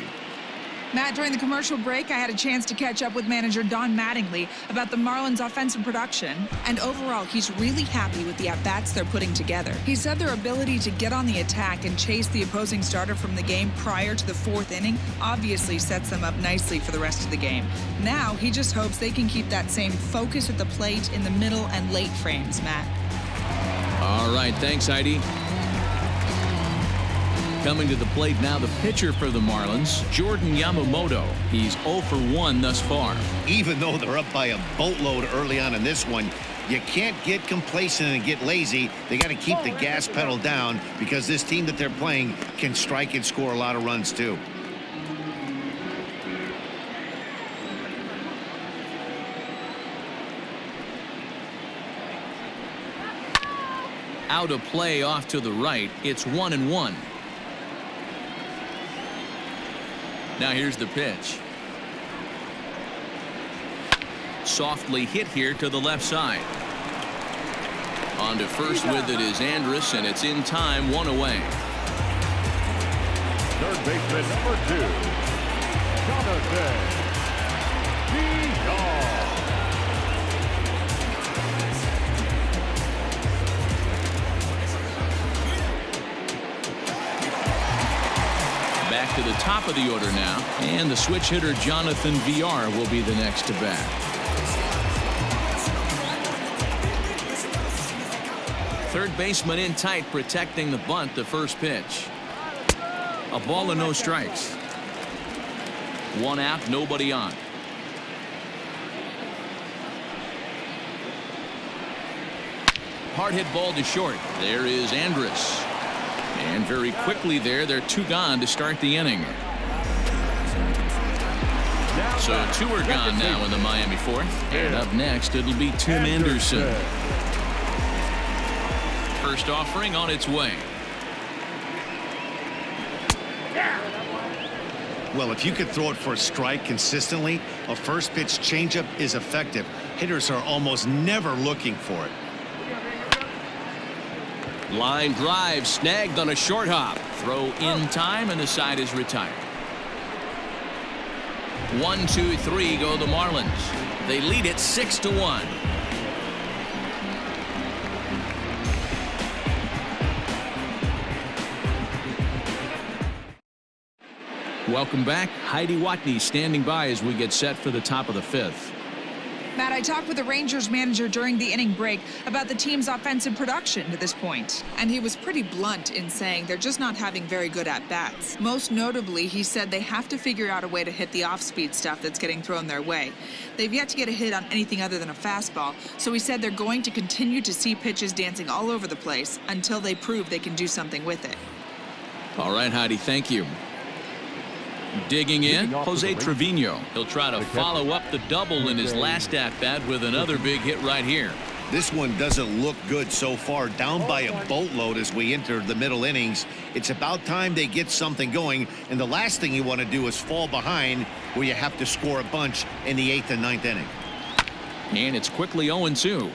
Matt, during the commercial break, I had a chance to catch up with manager Don Mattingly about the Marlins' offensive production. And overall, he's really happy with the at-bats they're putting together. He said their ability to get on the attack and chase the opposing starter from the game prior to the 4th inning obviously sets them up nicely for the rest of the game. Now, he just hopes they can keep that same focus at the plate in the middle and late frames, Matt. All right, thanks, Heidi. Coming to the plate now, the pitcher for the Marlins, Jordan Yamamoto. He's 0 for 1 thus far. Even though they're up by a boatload early on in this one, you can't get complacent and get lazy. They got to keep the gas pedal down because this team that they're playing can strike and score a lot of runs too. Out of play off to the right. It's 1-1. Now here's the pitch. Softly hit here to the left side. On to first with it is Andrus, and it's in time, 1 away. Third baseman number 2, Jonathan Diaz. Back to the top of the order now, and the switch hitter Jonathan VR will be the next to bat. Third baseman in tight, protecting the bunt. The first pitch. A ball and no strikes. 1 out, nobody on. Hard hit ball to short. There is Andrus. And very quickly there, they're 2 gone to start the inning. So 2 are gone now in the Miami 4th. And up next, it'll be Tim Anderson. First offering on its way. Well, if you could throw it for a strike consistently, a first pitch changeup is effective. Hitters are almost never looking for it. Line drive snagged on a short hop. Throw in time, and the side is retired. 1, 2, 3 go the Marlins. They lead it 6-1. Welcome back. Heidi Watney standing by as we get set for the top of the 5th. Matt, I talked with the Rangers manager during the inning break about the team's offensive production to this point, and he was pretty blunt in saying they're just not having very good at-bats. Most notably, he said they have to figure out a way to hit the off-speed stuff that's getting thrown their way. They've yet to get a hit on anything other than a fastball, so he said they're going to continue to see pitches dancing all over the place until they prove they can do something with it. All right, Heidi, thank you. Digging in, Jose Trevino. He'll try to follow up the double in his last at-bat with another big hit right here. This one doesn't look good so far, down by a boatload as we enter the middle innings. It's about time they get something going, and the last thing you want to do is fall behind where you have to score a bunch in the 8th and 9th inning. And it's quickly 0-2.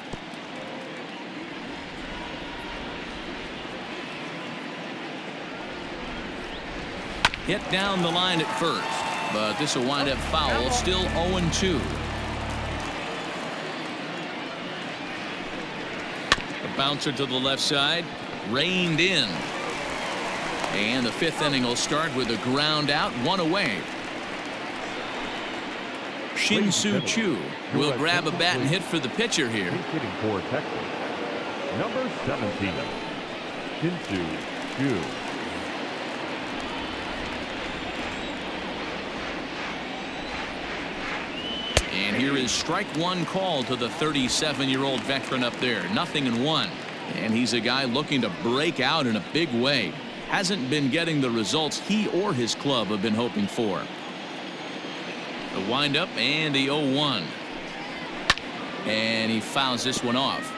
Hit down the line at first, but this will wind up foul. Still 0-2. A bouncer to the left side, reined in. And the 5th inning will start with a ground out, 1 away. Shin-Soo Choo will grab a bat and hit for the pitcher here. Hitting for Texas, number 17, Shin-Soo Choo. And here is strike 1 call to the 37-year-old veteran up there. 0-1. And he's a guy looking to break out in a big way. Hasn't been getting the results he or his club have been hoping for. The windup and the 0-1. And he fouls this one off.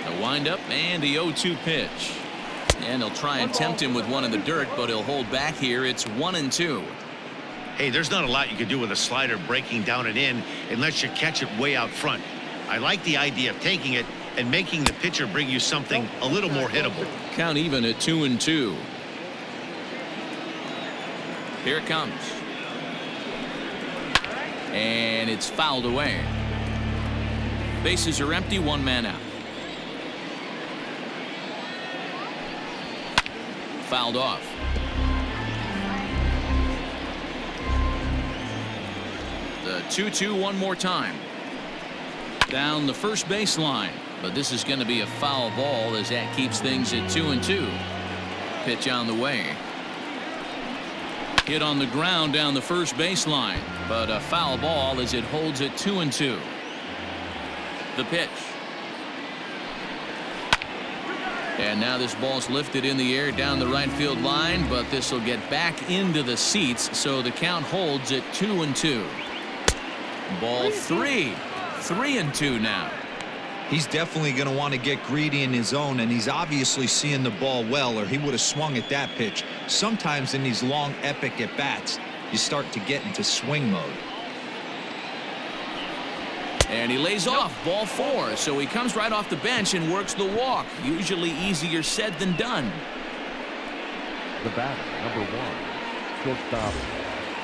The windup and the 0-2 pitch. And he'll try and tempt him with one in the dirt, but he'll hold back here. It's 1-2. Hey, there's not a lot you can do with a slider breaking down and in unless you catch it way out front. I like the idea of taking it and making the pitcher bring you something a little more hittable. Count even at 2-2. Here it comes. And it's fouled away. Bases are empty, 1 man out. Fouled off. The 2-2 one more time. Down the first baseline, but this is going to be a foul ball as that keeps things at 2-2. Pitch on the way. Hit on the ground down the first baseline, but a foul ball as it holds at 2-2. The pitch. And now this ball's lifted in the air down the right field line, but this will get back into the seats, so the count holds at 2-2. Ball 3. 3-2 now. He's definitely going to want to get greedy in his zone, and he's obviously seeing the ball well, or he would have swung at that pitch. Sometimes in these long epic at bats, you start to get into swing mode. And he lays off. Ball 4. So he comes right off the bench and works the walk. Usually easier said than done. The batter, number 1, shortstop,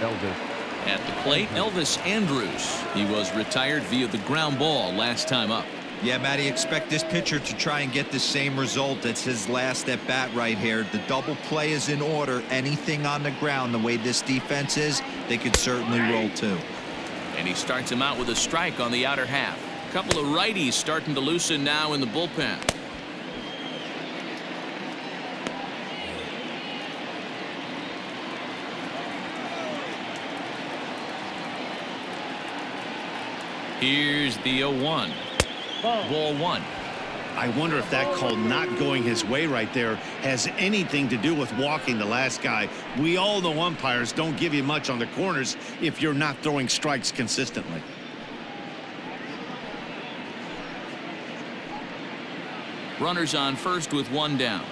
Elvis. At the plate, Elvis Andrus. He was retired via the ground ball last time up. Yeah, Matty, expect this pitcher to try and get the same result. That's his last at bat right here. The double play is in order. Anything on the ground, the way this defense is, they could certainly roll too. And he starts him out with a strike on the outer half. A couple of righties starting to loosen now in the bullpen. Here's the 0-1. Ball 1. I wonder if that call not going his way right there has anything to do with walking the last guy. We all know umpires don't give you much on the corners if you're not throwing strikes consistently. Runners on first with 1 down.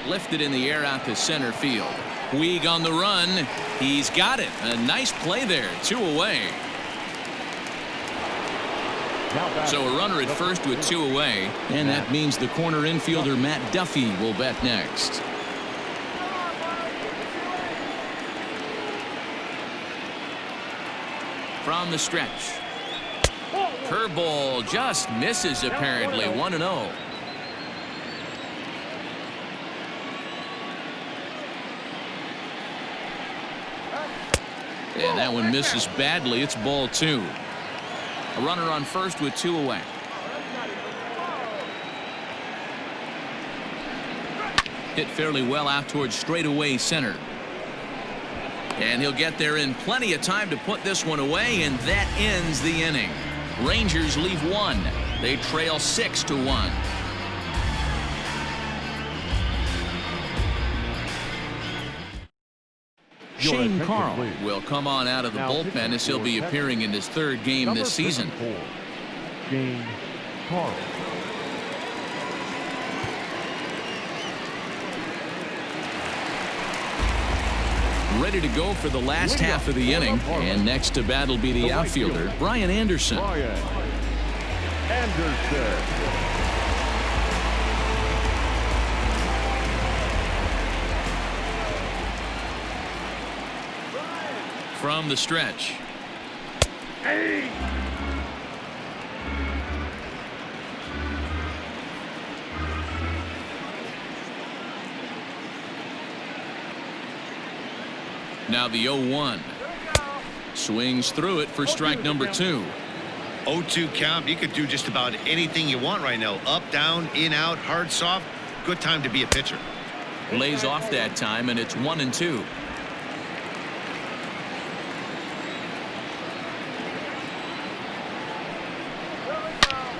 Lifted in the air out to center field. Puig on the run. He's got it. A nice play there. 2 away. So a runner at first with 2 away. And that means the corner infielder Matt Duffy will bat next. From the stretch. Curveball just misses apparently. 1-0. And that one misses badly. It's ball 2. A runner on first with 2 away. Hit fairly well out towards straightaway center. And he'll get there in plenty of time to put this one away, and that ends the inning. Rangers leave 1. They trail 6-1. Shane Carl will come on out of the bullpen as he'll be appearing in his 3rd game this season. Shane Carl. Ready to go for the last half of the inning, and next to bat will be the outfielder Brian Anderson. Brian Anderson. From the stretch. Now the 0-1. Swings through it for strike number 2. 0-2 count. You could do just about anything you want right now. Up, down, in, out, hard, soft. Good time to be a pitcher. Lays off that time, and it's 1-2.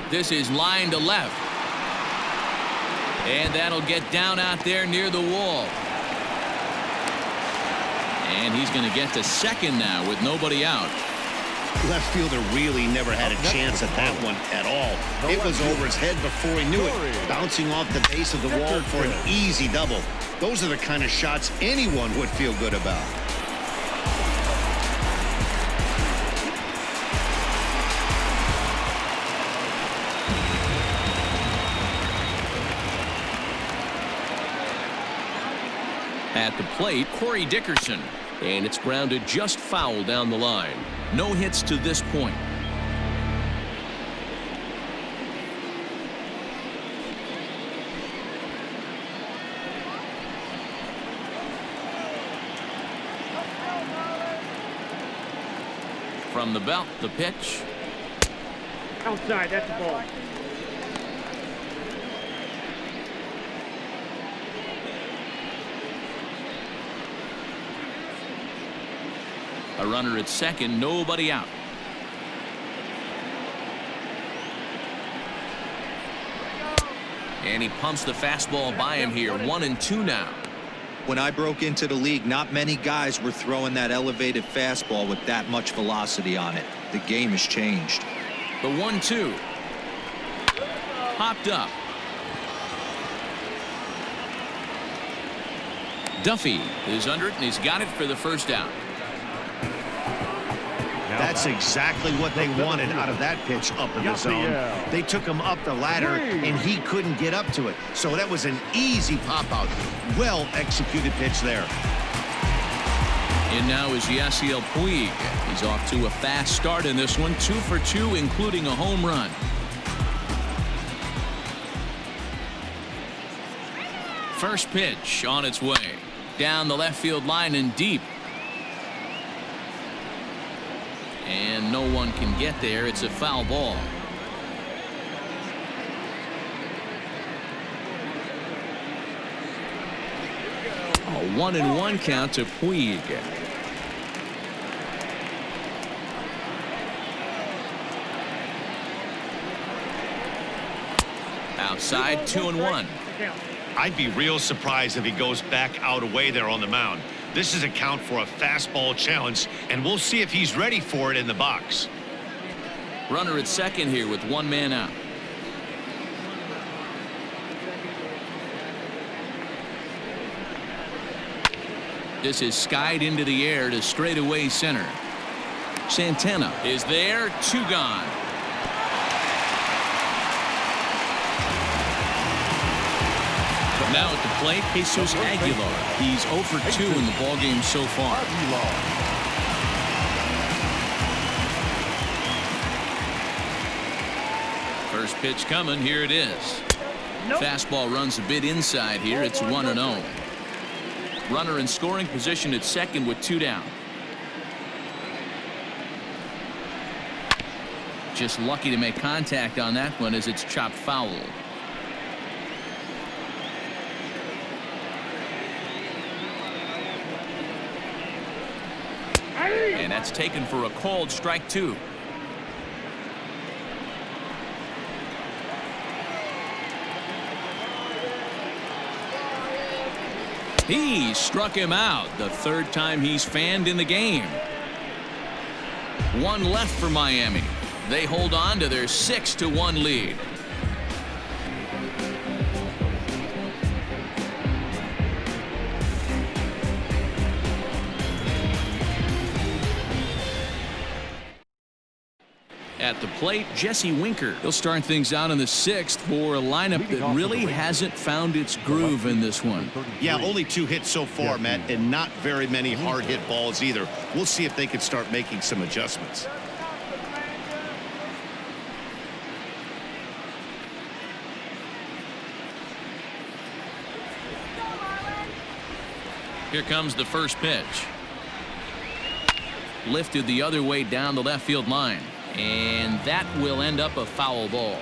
This is line to left. And that'll get down out there near the wall. And he's going to get to second now with nobody out. Left fielder really never had a chance at that one at all. It was over his head before he knew it, bouncing off the base of the wall for an easy double. Those are the kind of shots anyone would feel good about. At the plate, Corey Dickerson. And it's grounded just foul down the line. No hits to this point. From the belt, the pitch. Outside, that's the ball. A runner at second, nobody out. And he pumps the fastball by him here. 1-2 now. When I broke into the league, not many guys were throwing that elevated fastball with that much velocity on it. The game has changed. The 1-2. Popped up. Duffy is under it, and he's got it for the first out. That's exactly what they wanted out of that pitch up in the zone. They took him up the ladder, and he couldn't get up to it. So that was an easy pop-out. Well-executed pitch there. And now is Yasiel Puig. He's off to a fast start in this one. 2 for 2, including a home run. First pitch on its way. Down the left field line and deep. And no one can get there. It's a foul ball. A 1-1 count to Puig. Outside, 2-1. I'd be real surprised if he goes back out away there on the mound. This is a count for a fastball challenge, and we'll see if he's ready for it in the box. Runner at second here with 1 man out. This is skied into the air to straightaway center. Santana is there. 2 gone. Now at the plate, Jesus Aguilar. He's 0 for 2 in the ballgame so far. First pitch coming. Here it is. Fastball runs a bit inside here. It's 1-0. Runner in scoring position at second with 2 down. Just lucky to make contact on that one as it's chopped foul. And that's taken for a called strike 2. He struck him out the 3rd time he's fanned in the game. 1 left for Miami. They hold on to their 6-1 lead. At the plate, Jesse Winker. He'll start things out in the 6th for a lineup that really hasn't found its groove in this one. Yeah, only 2 hits so far, Matt, and not very many hard hit balls either. We'll see if they can start making some adjustments. Here comes the first pitch. Lifted the other way down the left field line. And that will end up a foul ball.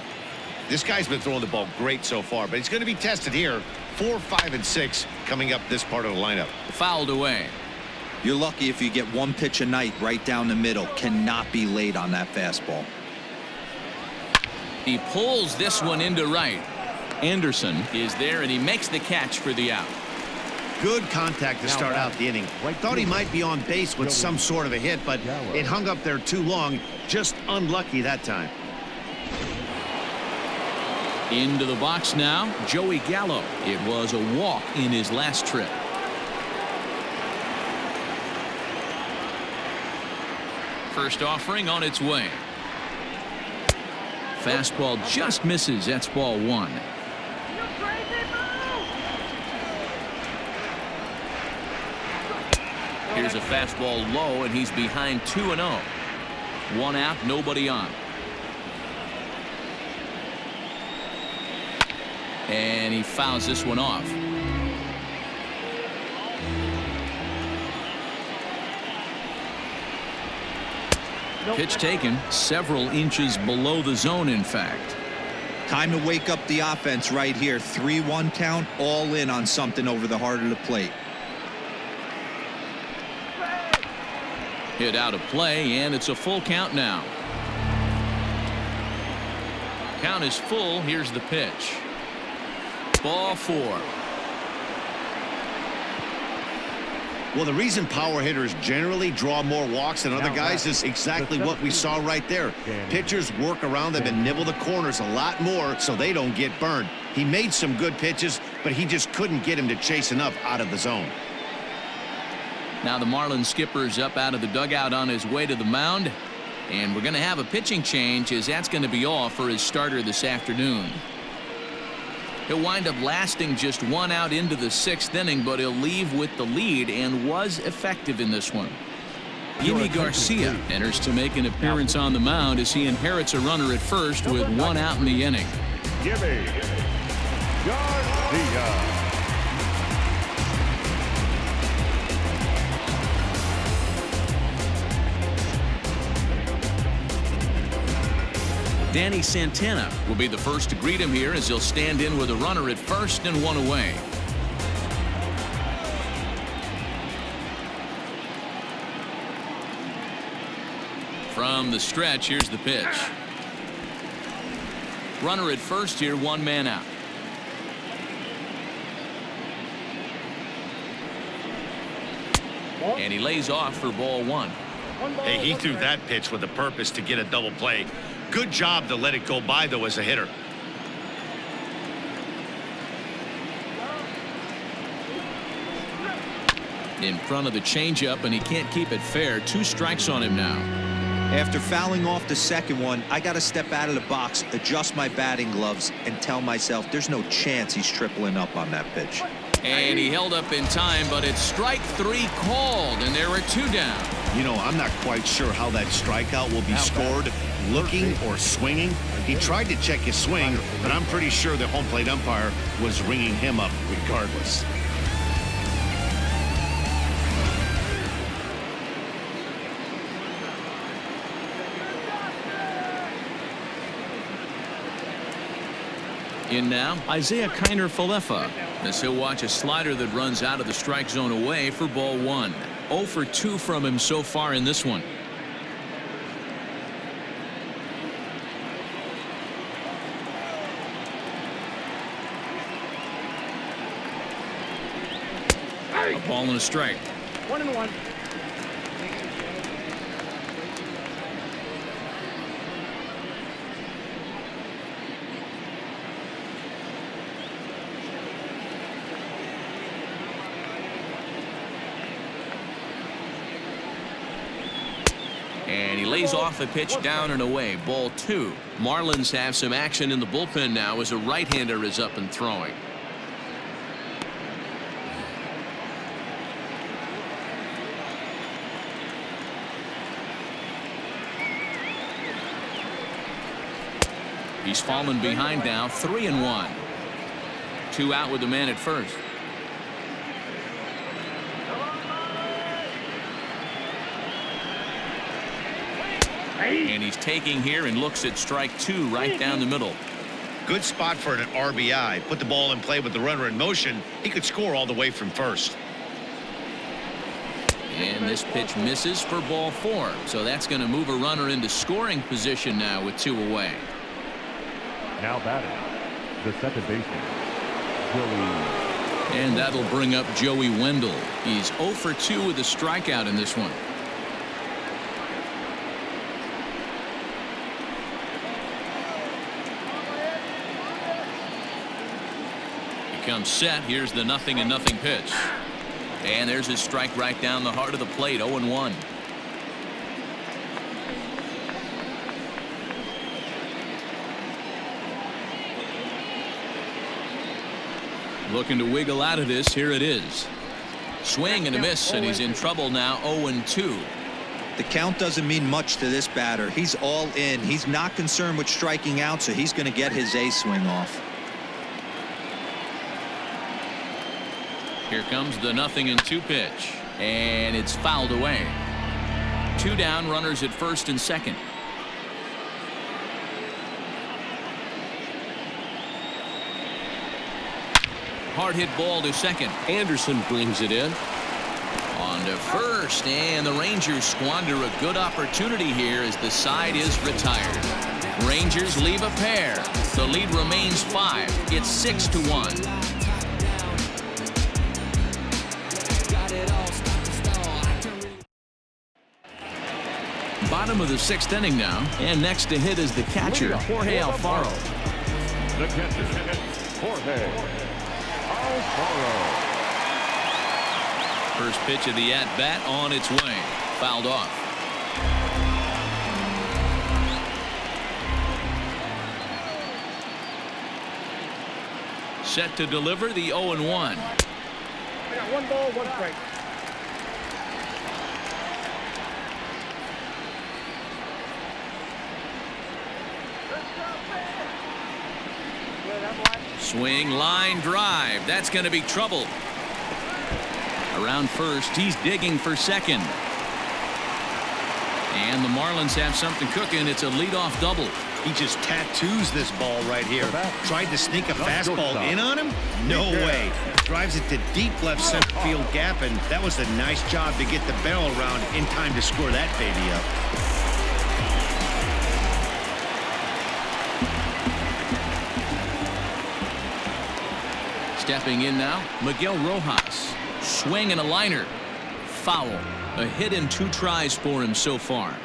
This guy's been throwing the ball great so far, but he's going to be tested here. 4, 5, and 6 coming up this part of the lineup. Fouled away. You're lucky if you get 1 pitch a night right down the middle. Cannot be late on that fastball. He pulls this one into right. Anderson is there, and he makes the catch for the out. Good contact to start out the inning. Thought he might be on base with some sort of a hit, but it hung up there too long. Just unlucky that time. Into the box now, Joey Gallo. It was a walk in his last trip. First offering on its way. Fastball just misses. That's ball 1. Here's a fastball low, and he's behind 2-0. 1 out, nobody on. And he fouls this one off. Pitch taken several inches below the zone, in fact. Time to wake up the offense right here. 3-1 count, all in on something over the heart of the plate. Hit out of play, and it's a full count now. Count is full. Here's the pitch. Ball 4. Well, the reason power hitters generally draw more walks than other guys is exactly what we saw right there. Pitchers work around them and nibble the corners a lot more so they don't get burned. He made some good pitches, but he just couldn't get him to chase enough out of the zone. Now the Marlins skipper's up out of the dugout on his way to the mound. And we're going to have a pitching change, as that's going to be all for his starter this afternoon. He'll wind up lasting just 1 out into the 6th inning, but he'll leave with the lead and was effective in this one. Yimi Garcia enters to make an appearance on the mound as he inherits a runner at first with 1 out in the inning. Yimi Garcia. Danny Santana will be the first to greet him here as he'll stand in with a runner at first and 1 away. From the stretch, here's the pitch. Runner at first here, 1 man out. And he lays off for ball 1. Hey, he threw that pitch with a purpose to get a double play. Good job to let it go by, though, as a hitter. In front of the changeup, and he can't keep it fair. 2 strikes on him now. After fouling off the second one, I got to step out of the box, adjust my batting gloves, and tell myself there's no chance he's tripling up on that pitch. And he held up in time, but it's strike 3 called, and there are 2 down. You know, I'm not quite sure how that strikeout will be scored, looking or swinging. He tried to check his swing, but I'm pretty sure the home plate umpire was ringing him up regardless. In now, Isaiah Kiner-Falefa, as he'll watch a slider that runs out of the strike zone away for ball 1. 0 for 2 from him so far in this one. A ball and a strike. 1-1. And he lays off the pitch down and away. Ball 2. Marlins have some action in the bullpen now as a right-hander is up and throwing. He's fallen behind now. 3-1. 2 out with the man at first. And he's taking here and looks at strike 2 right down the middle. Good spot for an RBI. Put the ball in play with the runner in motion. He could score all the way from first. And this pitch misses for ball 4. So that's going to move a runner into scoring position now with 2 away. Now batting, the second baseman, Joey. And that'll bring up Joey Wendell. He's 0 for 2 with a strikeout in this one. Comes set. Here's the 0-0 pitch. And there's his strike right down the heart of the plate. 0-1. Looking to wiggle out of this. Here it is. Swing and a miss, and he's in trouble now. 0-2. The count doesn't mean much to this batter. He's all in. He's not concerned with striking out, so he's going to get his A swing off. Here comes the 0-2 pitch, and it's fouled away. 2 down, runners at first and second. Hard hit ball to second. Anderson brings it in. On to first, and the Rangers squander a good opportunity here as the side is retired. Rangers leave a pair. The lead remains 5. It's 6-1. Bottom of the 6th inning now, and next to hit is the catcher, Jorge Alfaro. The catcher, Jorge Alfaro. First pitch of the at-bat on its way. Fouled off. Set to deliver the 0-1. I got 1 ball, 1 strike. Swing, line drive. That's going to be trouble. Around first, he's digging for second. And the Marlins have something cooking. It's a leadoff double. He just tattoos this ball right here. Tried to sneak a fastball in on him? No way. Drives it to deep left center field gap, and that was a nice job to get the barrel around in time to score that baby up. Stepping in now, Miguel Rojas. Swing and a liner. Foul. A hit in 2 tries for him so far.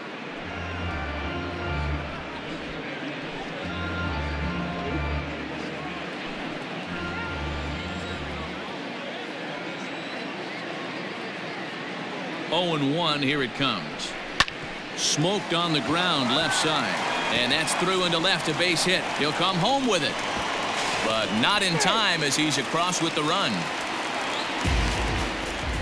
0-1. Here it comes. Smoked on the ground left side. And that's through into left, a base hit. He'll come home with it. But not in time as he's across with the run.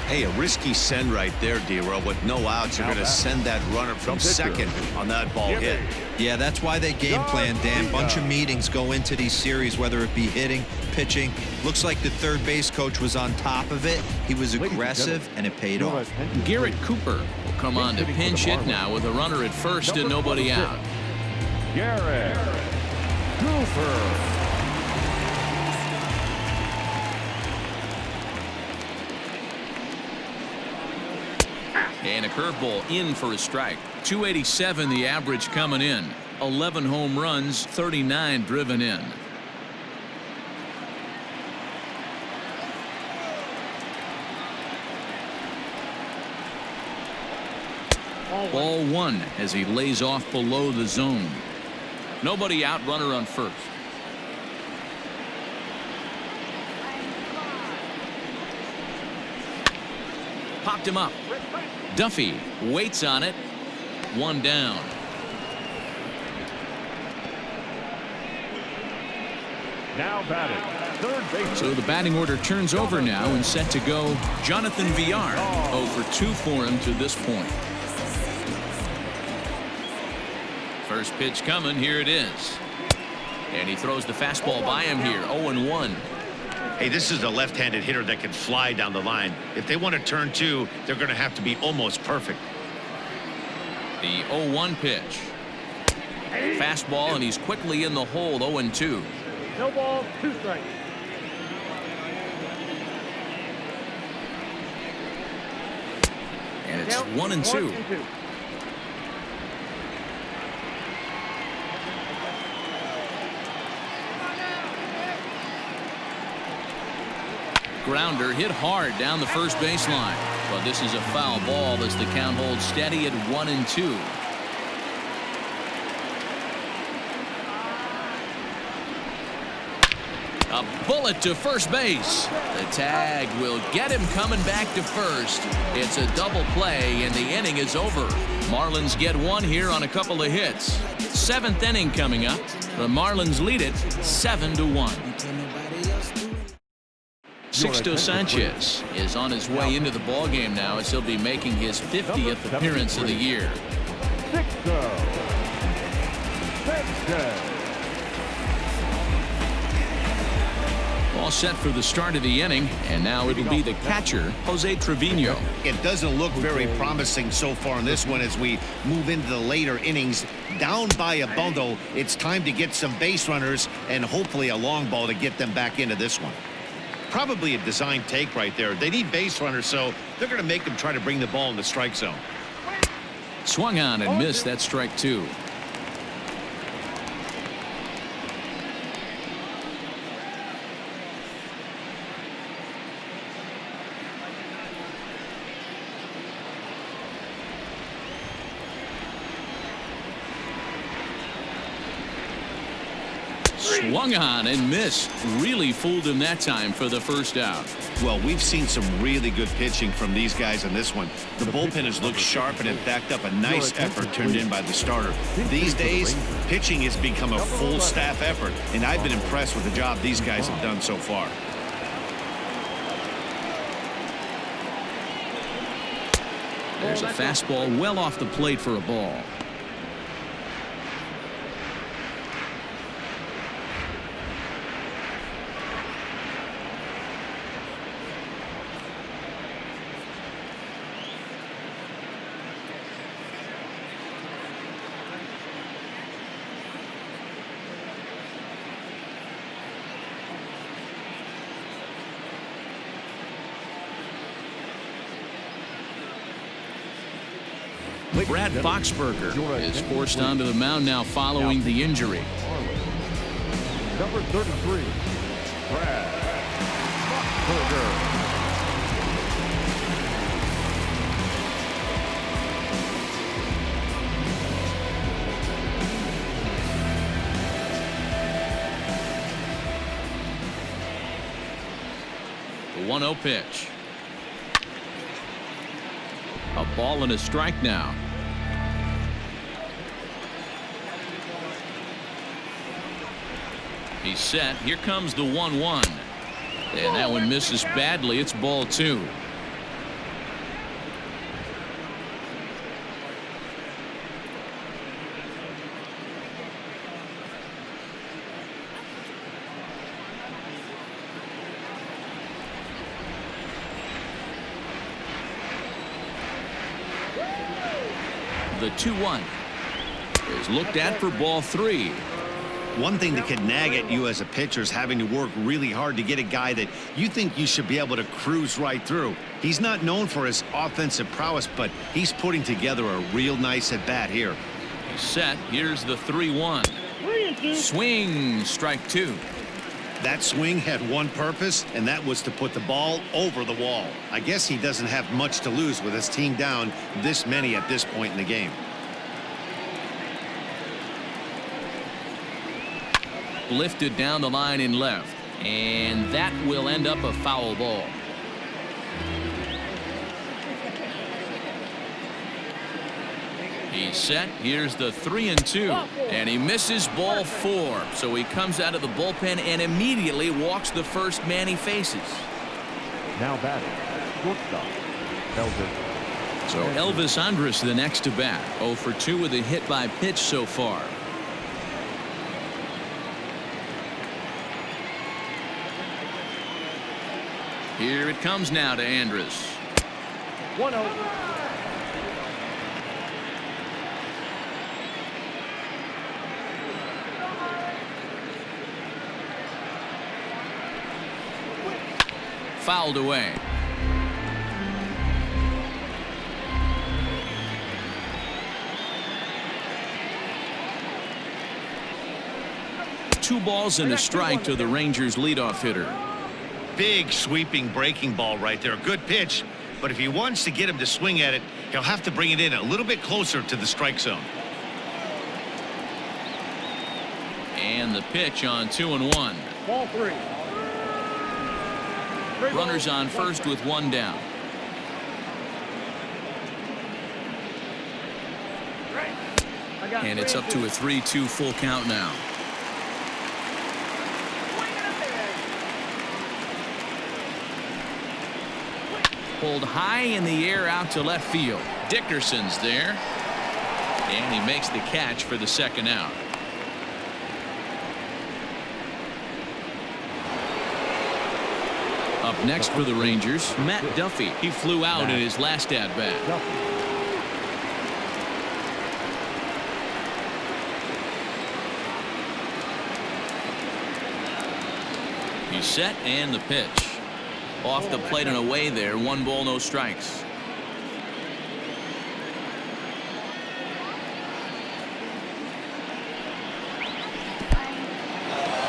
Hey, a risky send right there, D-Row. With no outs, you're going to send that runner from second on that ball hit. Yeah, that's why they game plan, Dan. Bunch of meetings go into these series, whether it be hitting, pitching. Looks like the third base coach was on top of it. He was aggressive, and it paid off. Garrett Cooper will come on to pinch hit now with a runner at first and nobody out. Garrett Cooper. And a curveball in for a strike. 287 the average coming in. 11 home runs, 39 driven in. Ball one as he lays off below the zone. Nobody out, runner on first. Popped him up. Duffy waits on it. One down. Now batting, third base. So the batting order turns over now and set to go Jonathan Villar. 0 for 2 for him to this point. First pitch coming. Here it is. And he throws the fastball by him here. 0-1. Hey, this is a left-handed hitter that can fly down the line. If they want to turn two, they're going to have to be almost perfect. The 0-1 pitch. Fastball, and he's quickly in the hole. 0-2. No ball, 2 strikes. And it's 1-2. Grounder hit hard down the first baseline. But this is a foul ball as the count holds steady at 1-2. A bullet to first base. The tag will get him coming back to first. It's a double play and the inning is over. Marlins get one here on a couple of hits. 7th inning coming up. The Marlins lead it 7-1. Sixto Sanchez is on his way into the ballgame now as he'll be making his 50th appearance of the year. Sixto Sanchez. All set for the start of the inning, and now it'll be the catcher, Jose Trevino. It doesn't look very promising so far in this one as we move into the later innings. Down by a bundle, it's time to get some base runners and hopefully a long ball to get them back into this one. Probably a design take right there. They need base runners, so they're going to make them try to bring the ball in the strike zone. Swung on and missed. That strike 2. Swung on and missed. Really fooled him that time for the first out. Well, we've seen some really good pitching from these guys in this one. The bullpen has looked sharp and it backed up a nice effort turned in by the starter. These days, pitching has become a full staff effort, and I've been impressed with the job these guys have done so far. There's a fastball well off the plate for a ball. Brad Boxberger is forced onto the mound now following the injury. Number 33, Brad Boxberger. The 1-0 pitch. A Ball and a strike now. He's set. Here comes the 1-1. And that one misses badly. It's ball 2. The 2-1 is looked at for ball 3. One thing that could nag at you as a pitcher is having to work really hard to get a guy that you think you should be able to cruise right through. He's not known for his offensive prowess, but he's putting together a real nice at bat here. He's set. Here's the 3-1. Swing, strike 2. That swing had one purpose, and that was to put the ball over the wall. I guess he doesn't have much to lose with his team down this many at this point in the game. Lifted down the line in left, and that will end up a foul ball. He's set. Here's the 3-2, and he misses ball 4. So he comes out of the bullpen and immediately walks the first man he faces. Now batting, shortstop, Elvis. So Elvis Andrus the next to bat. 0 for 2 with a hit by pitch so far. Here it comes now to Andrus. 1-0. Fouled away. Two balls and a strike to the Rangers leadoff hitter. Big sweeping breaking ball right there. Good pitch, but if he wants to get him to swing at it, he'll have to bring it in a little bit closer to the strike zone. And the pitch on 2-1. Ball 3. Runners on first with 1 down. And it's up to a 3-2 full count now. Pulled high in the air out to left field. Dickerson's there, and he makes the catch for the second out. Up next for the Rangers, Matt Duffy. He flew out in his last at bat. He's set, and the pitch. Off the plate and away there. 1 ball, no strikes.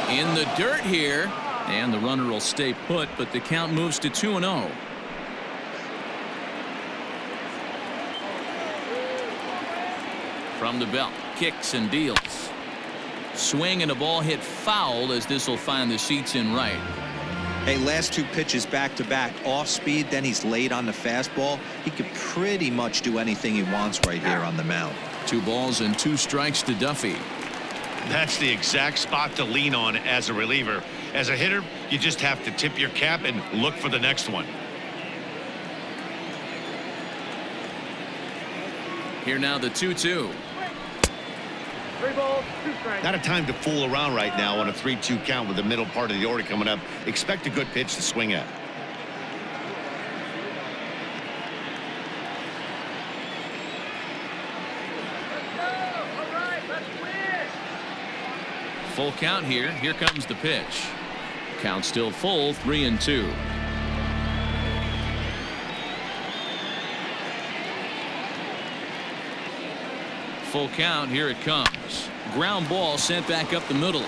In the dirt here. And the runner will stay put, but the count moves to 2-0. From the belt, kicks and deals. Swing and a ball hit foul as this will find the seats in right. Hey, last 2 pitches back to back, off speed, then he's late on the fastball. He could pretty much do anything he wants right here on the mound. 2 balls and 2 strikes to Duffy. That's the exact spot to lean on as a reliever. As a hitter, you just have to tip your cap and look for the next one. Here now the 2-2. 3 balls, 2 strikes. Not a time to fool around right now on a 3-2 count with the middle part of the order coming up. Expect a good pitch to swing at. Full count here. Here comes the pitch. Count still full, 3-2. Full count. Here it comes. Ground ball sent back up the middle.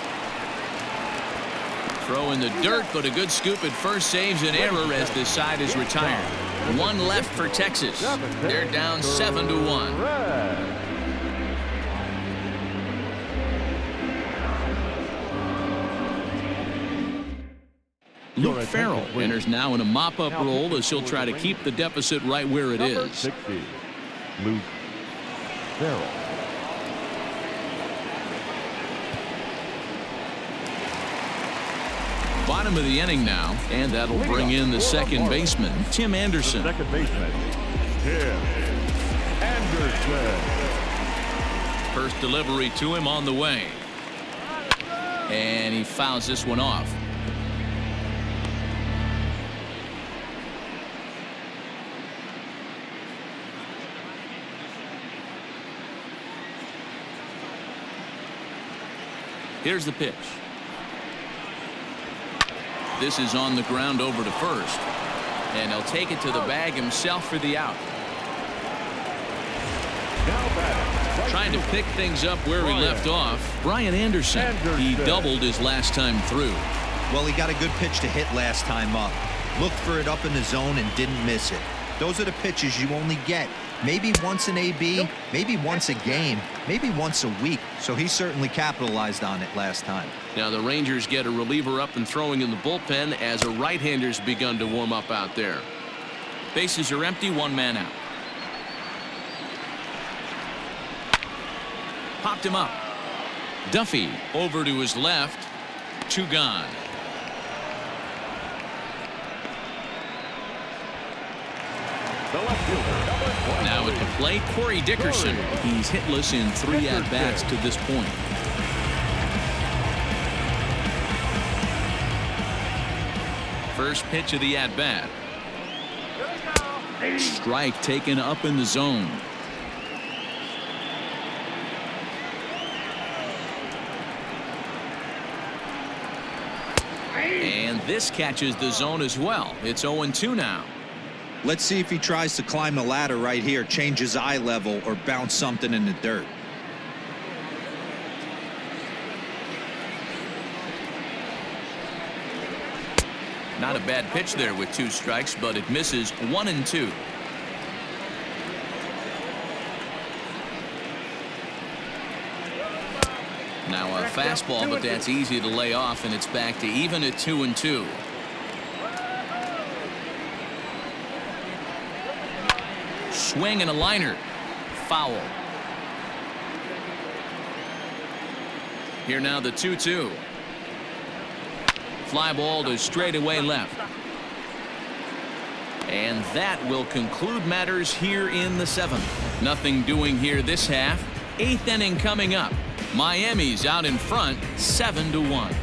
Throw in the dirt, but a good scoop at first saves an error as this side is retired. 1 left for Texas. They're down 7-1. Luke Farrell enters now in a mop-up role as he'll try to keep the deficit right where it is. 60. Luke Farrell. Bottom of the inning now, and that'll bring in the second baseman, Tim Anderson. The second baseman, Tim Anderson. First delivery to him on the way. And he fouls this one off. Here's the pitch. This is on the ground over to first. And he'll take it to the bag himself for the out. Trying to pick things up where he left off. Brian Anderson. He doubled his last time through. Well, he got a good pitch to hit last time up. Looked for it up in the zone and didn't miss it. Those are the pitches you only get maybe once in AB, maybe once a game, maybe once a week. So he certainly capitalized on it last time. Now the Rangers get a reliever up and throwing in the bullpen as a right-hander's begun to warm up out there. Bases are empty, one man out. Popped him up. Duffy over to his left. Two gone. Now at the plate, Corey Dickerson. He's hitless in 3 at-bats to this point. First pitch of the at-bat. Strike taken up in the zone. And this catches the zone as well. It's 0-2 now. Let's see if he tries to climb the ladder right here, change his eye level, or bounce something in the dirt. Not a bad pitch there with 2 strikes, but it misses 1-2. Now a fastball, but that's easy to lay off, and it's back to even at 2-2. Swing and a liner. Foul. Here now the 2-2. Fly ball to straightaway left. And that will conclude matters here in the 7th. Nothing doing here this half. 8th inning coming up. Miami's out in front 7-1.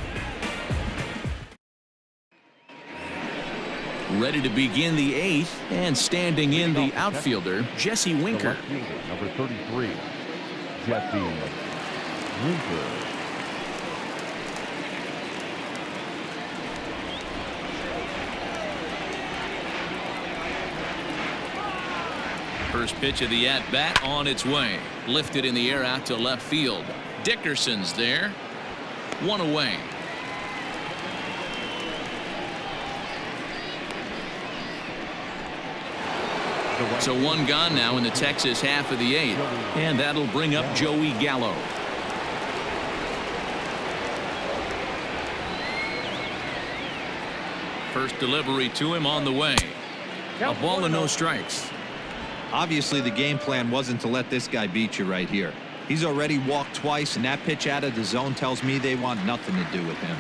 Ready to begin the 8th, and standing in the outfielder, Jesse Winker. Number 33, Jesse Winker. First pitch of the at-bat on its way. Lifted in the air out to left field. Dickerson's there. 1 away. So 1 gone now in the Texas half of the 8th. And that'll bring up Joey Gallo. First delivery to him on the way. A ball and no strikes. Obviously, the game plan wasn't to let this guy beat you right here. He's already walked twice, and that pitch out of the zone tells me they want nothing to do with him.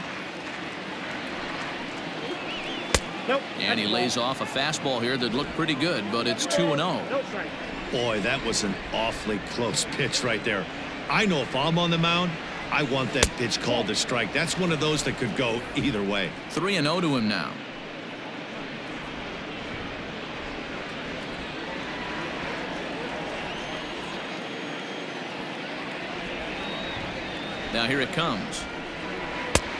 And he lays off a fastball here that looked pretty good, but it's 2-0. Boy, that was an awfully close pitch right there. I know if I'm on the mound, I want that pitch called a strike. That's one of those that could go either way. 3-0 to him now. Now here it comes.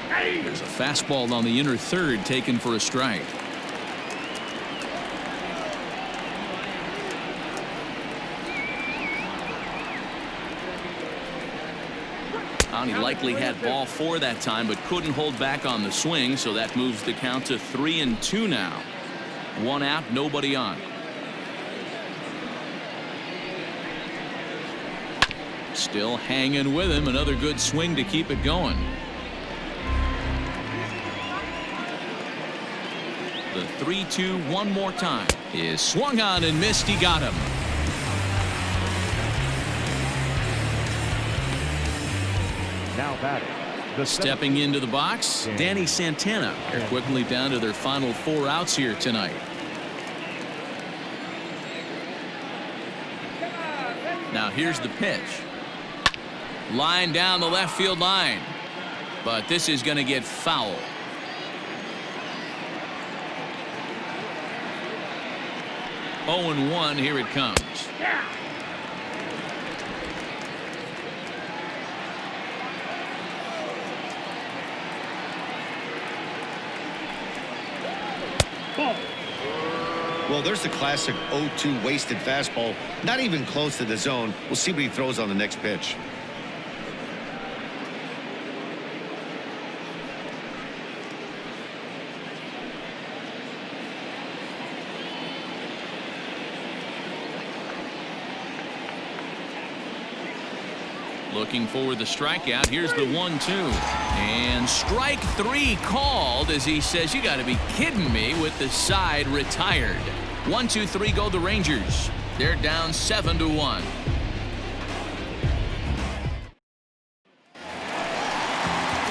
There's a fastball on the inner third taken for a strike. He likely had ball 4 that time, but couldn't hold back on the swing, so that moves the count to 3-2 now. 1 out, nobody on. Still hanging with him. Another good swing to keep it going. The 3-2 one more time is swung on and missed. He got him. Now batting. The Stepping into the box, Danny Santana. They're quickly down to their final 4 outs here tonight. Now here's the pitch. Line down the left field line. But this is going to get foul. Oh, 0-1, here it comes. Well, there's the classic 0-2 wasted fastball. Not even close to the zone. We'll see what he throws on the next pitch. Looking for the strikeout. Here's the 1-2. And strike 3 called as he says, you got to be kidding me, with the side retired. 1-2-3 go the Rangers. They're down 7-1.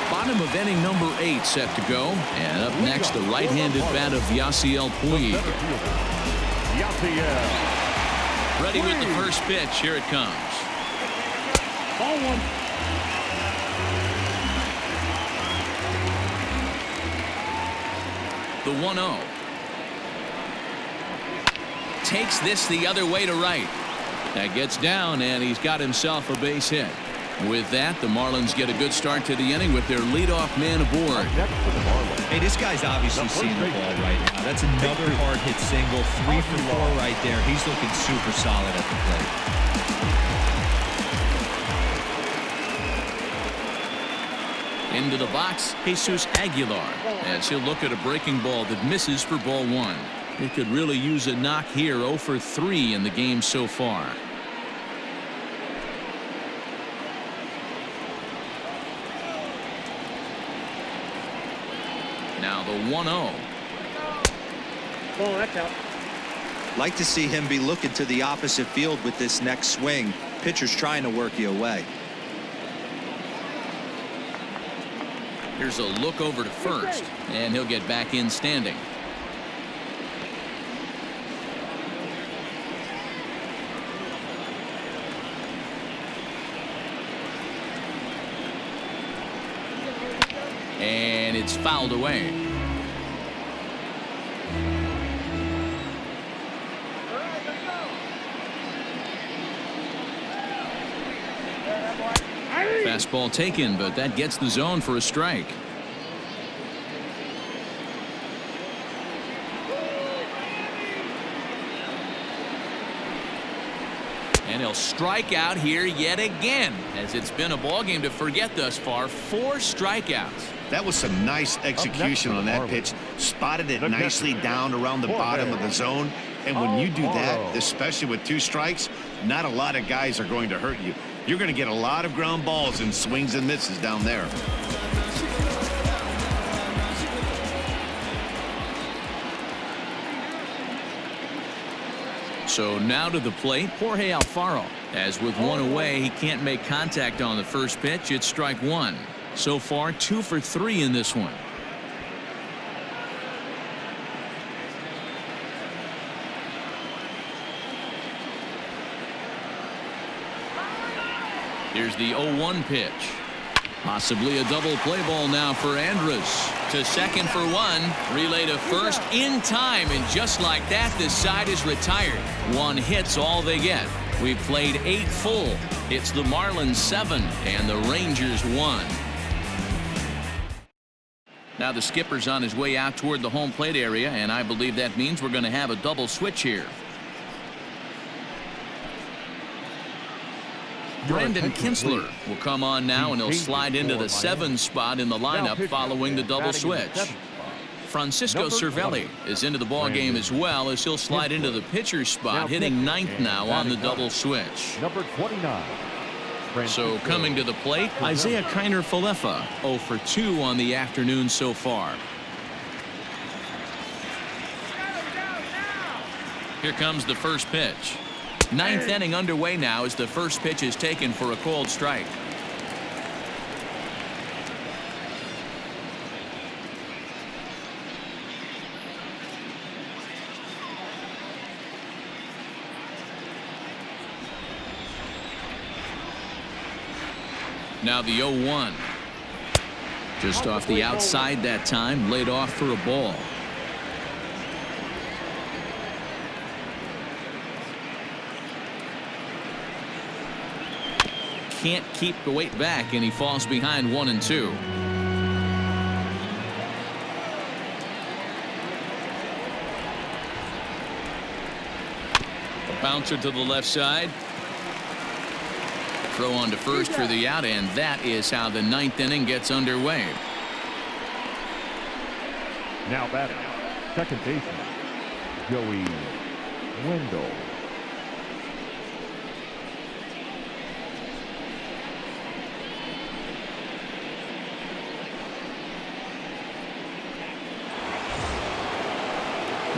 Bottom of inning number 8 set to go. And up next, the right-handed bat of Yasiel Puig. Ready with the first pitch. Here it comes. Ball 1. The 1-0. Takes this the other way to right. That gets down, and he's got himself a base hit. With that, the Marlins get a good start to the inning with their leadoff man aboard. Hey, this guy's obviously seeing the ball right now. That's another hard hit single. 3 for 4 right there. He's looking super solid at the plate. Into the box, Jesus Aguilar, as he'll look at a breaking ball that misses for ball 1. He could really use a knock here. 0 for 3 in the game so far. Now the 1-0. Ball, that's out. Like to see him be looking to the opposite field with this next swing. Pitcher's trying to work you away. Here's a look over to first, and he'll get back in standing. And it's fouled away. Fastball taken, but that gets the zone for a strike. And he'll strike out here yet again, as it's been a ball game to forget thus far. 4 strikeouts. That was some nice execution on that pitch. Spotted it nicely down around the bottom of the zone. And when you do that, especially with 2 strikes, not a lot of guys are going to hurt you. You're going to get a lot of ground balls and swings and misses down there. So now to the plate, Jorge Alfaro. As with 1 away, he can't make contact on the first pitch. It's strike 1. So far, 2 for 3 in this one. Here's the 0-1 pitch. Possibly a double play ball now for Andrus. To second for 1. Relay to first in time. And just like that, this side is retired. 1 hit's all they get. We've played 8 full. It's the Marlins 7 and the Rangers 1. Now the skipper's on his way out toward the home plate area, and I believe that means we're going to have a double switch here. Brandon Kinsler will come on now, and he'll slide into the 7 spot in the lineup following the double switch. Francisco Cervelli is into the ball game as well, as he'll slide into the pitcher's spot, hitting 9th now on the double switch. Number 29. So coming to the plate, Isaiah Kiner-Falefa, 0 for 2 on the afternoon so far. Here comes the first pitch. 9th inning underway now as the first pitch is taken for a called strike. Now the 0-1. Just off the outside that time, laid off for a ball. Can't keep the weight back, and he falls behind 1-2. A bouncer to the left side. Throw on to first for the out, and that is how the 9th inning gets underway. Now batting, second baseman, Joey Wendell.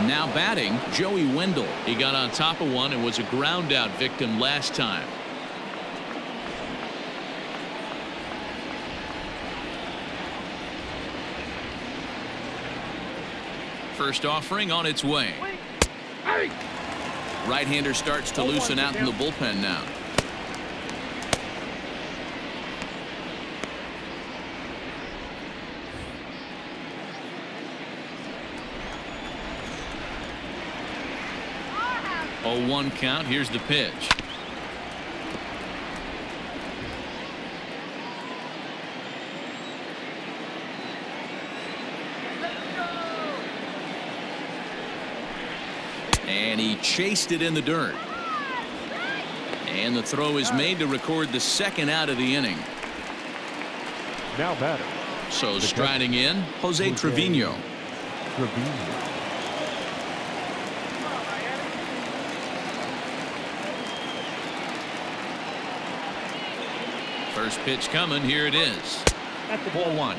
Now batting, Joey Wendell. He got on top of one and was a ground out victim last time. First offering on its way. Right-hander starts to loosen out in the bullpen now. Oh, 1 count. Here's the pitch. And he chased it in the dirt. And the throw is made to record the 2nd out of the inning. Now batter. So striding in, Jose Trevino. First pitch coming. Here it is. Ball 1.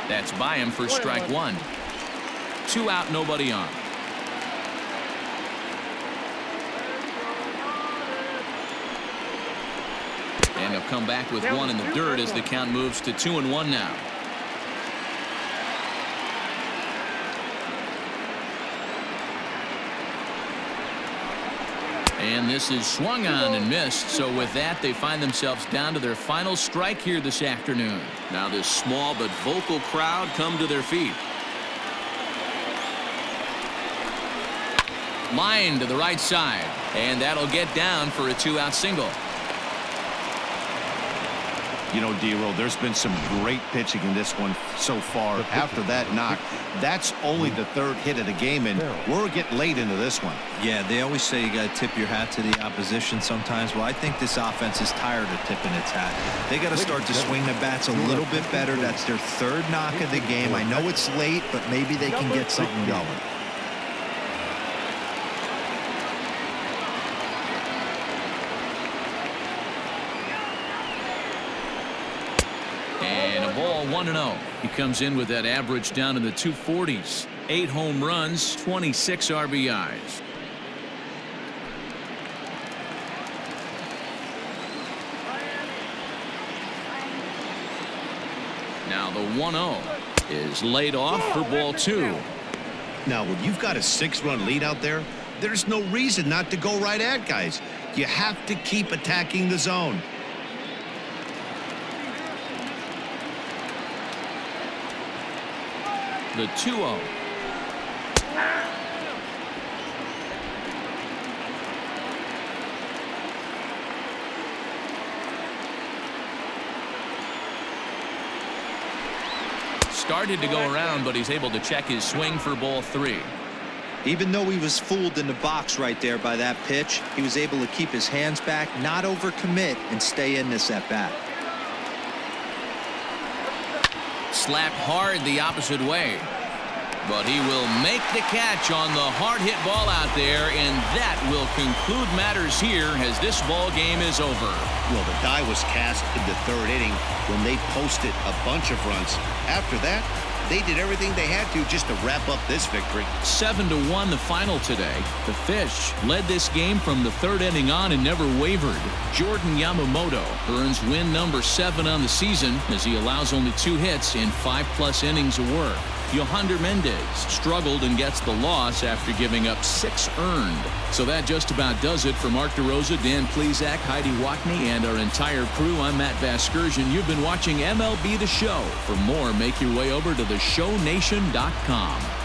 That's by him for strike 1. 2 out, nobody on. And he'll come back with 1 in the dirt as the count moves to 2-1 now. And this is swung on and missed. So with that, they find themselves down to their final strike here this afternoon. Now this small but vocal crowd come to their feet. Line to the right side, and that'll get down for a 2-out single. You know, D-Roll, there's been some great pitching in this one so far. After that knock, that's only the 3rd hit of the game, and we're getting late into this one. Yeah, they always say you got to tip your hat to the opposition sometimes. Well, I think this offense is tired of tipping its hat. They got to start to swing the bats a little bit better. That's their 3rd knock of the game. I know it's late, but maybe they can get something going. And a ball 1-0. He comes in with that average down in the 240s. 8 home runs, 26 RBIs. Now the 1-0 is laid off for ball 2. Now, when you've got a 6-run lead out there, there's no reason not to go right at guys. You have to keep attacking the zone. The 2-0. Started to go around, but he's able to check his swing for ball 3. Even though he was fooled in the box right there by that pitch, he was able to keep his hands back, not overcommit, and stay in this at bat. Slapped hard the opposite way, but he will make the catch on the hard hit ball out there, and that will conclude matters here as this ball game is over. Well, the die was cast in the 3rd inning when they posted a bunch of runs. After that, they did everything they had to just to wrap up this victory. 7-1 the final today. The Fish led this game from the 3rd inning on and never wavered. Jordan Yamamoto earns win number 7 on the season as he allows only 2 hits in 5+ innings of work. Yohander Mendez struggled and gets the loss after giving up 6 earned. So that just about does it for Mark DeRosa, Dan Plesac, Heidi Wackney, and our entire crew. I'm Matt Vasgersian. You've been watching MLB The Show. For more, make your way over to theshownation.com.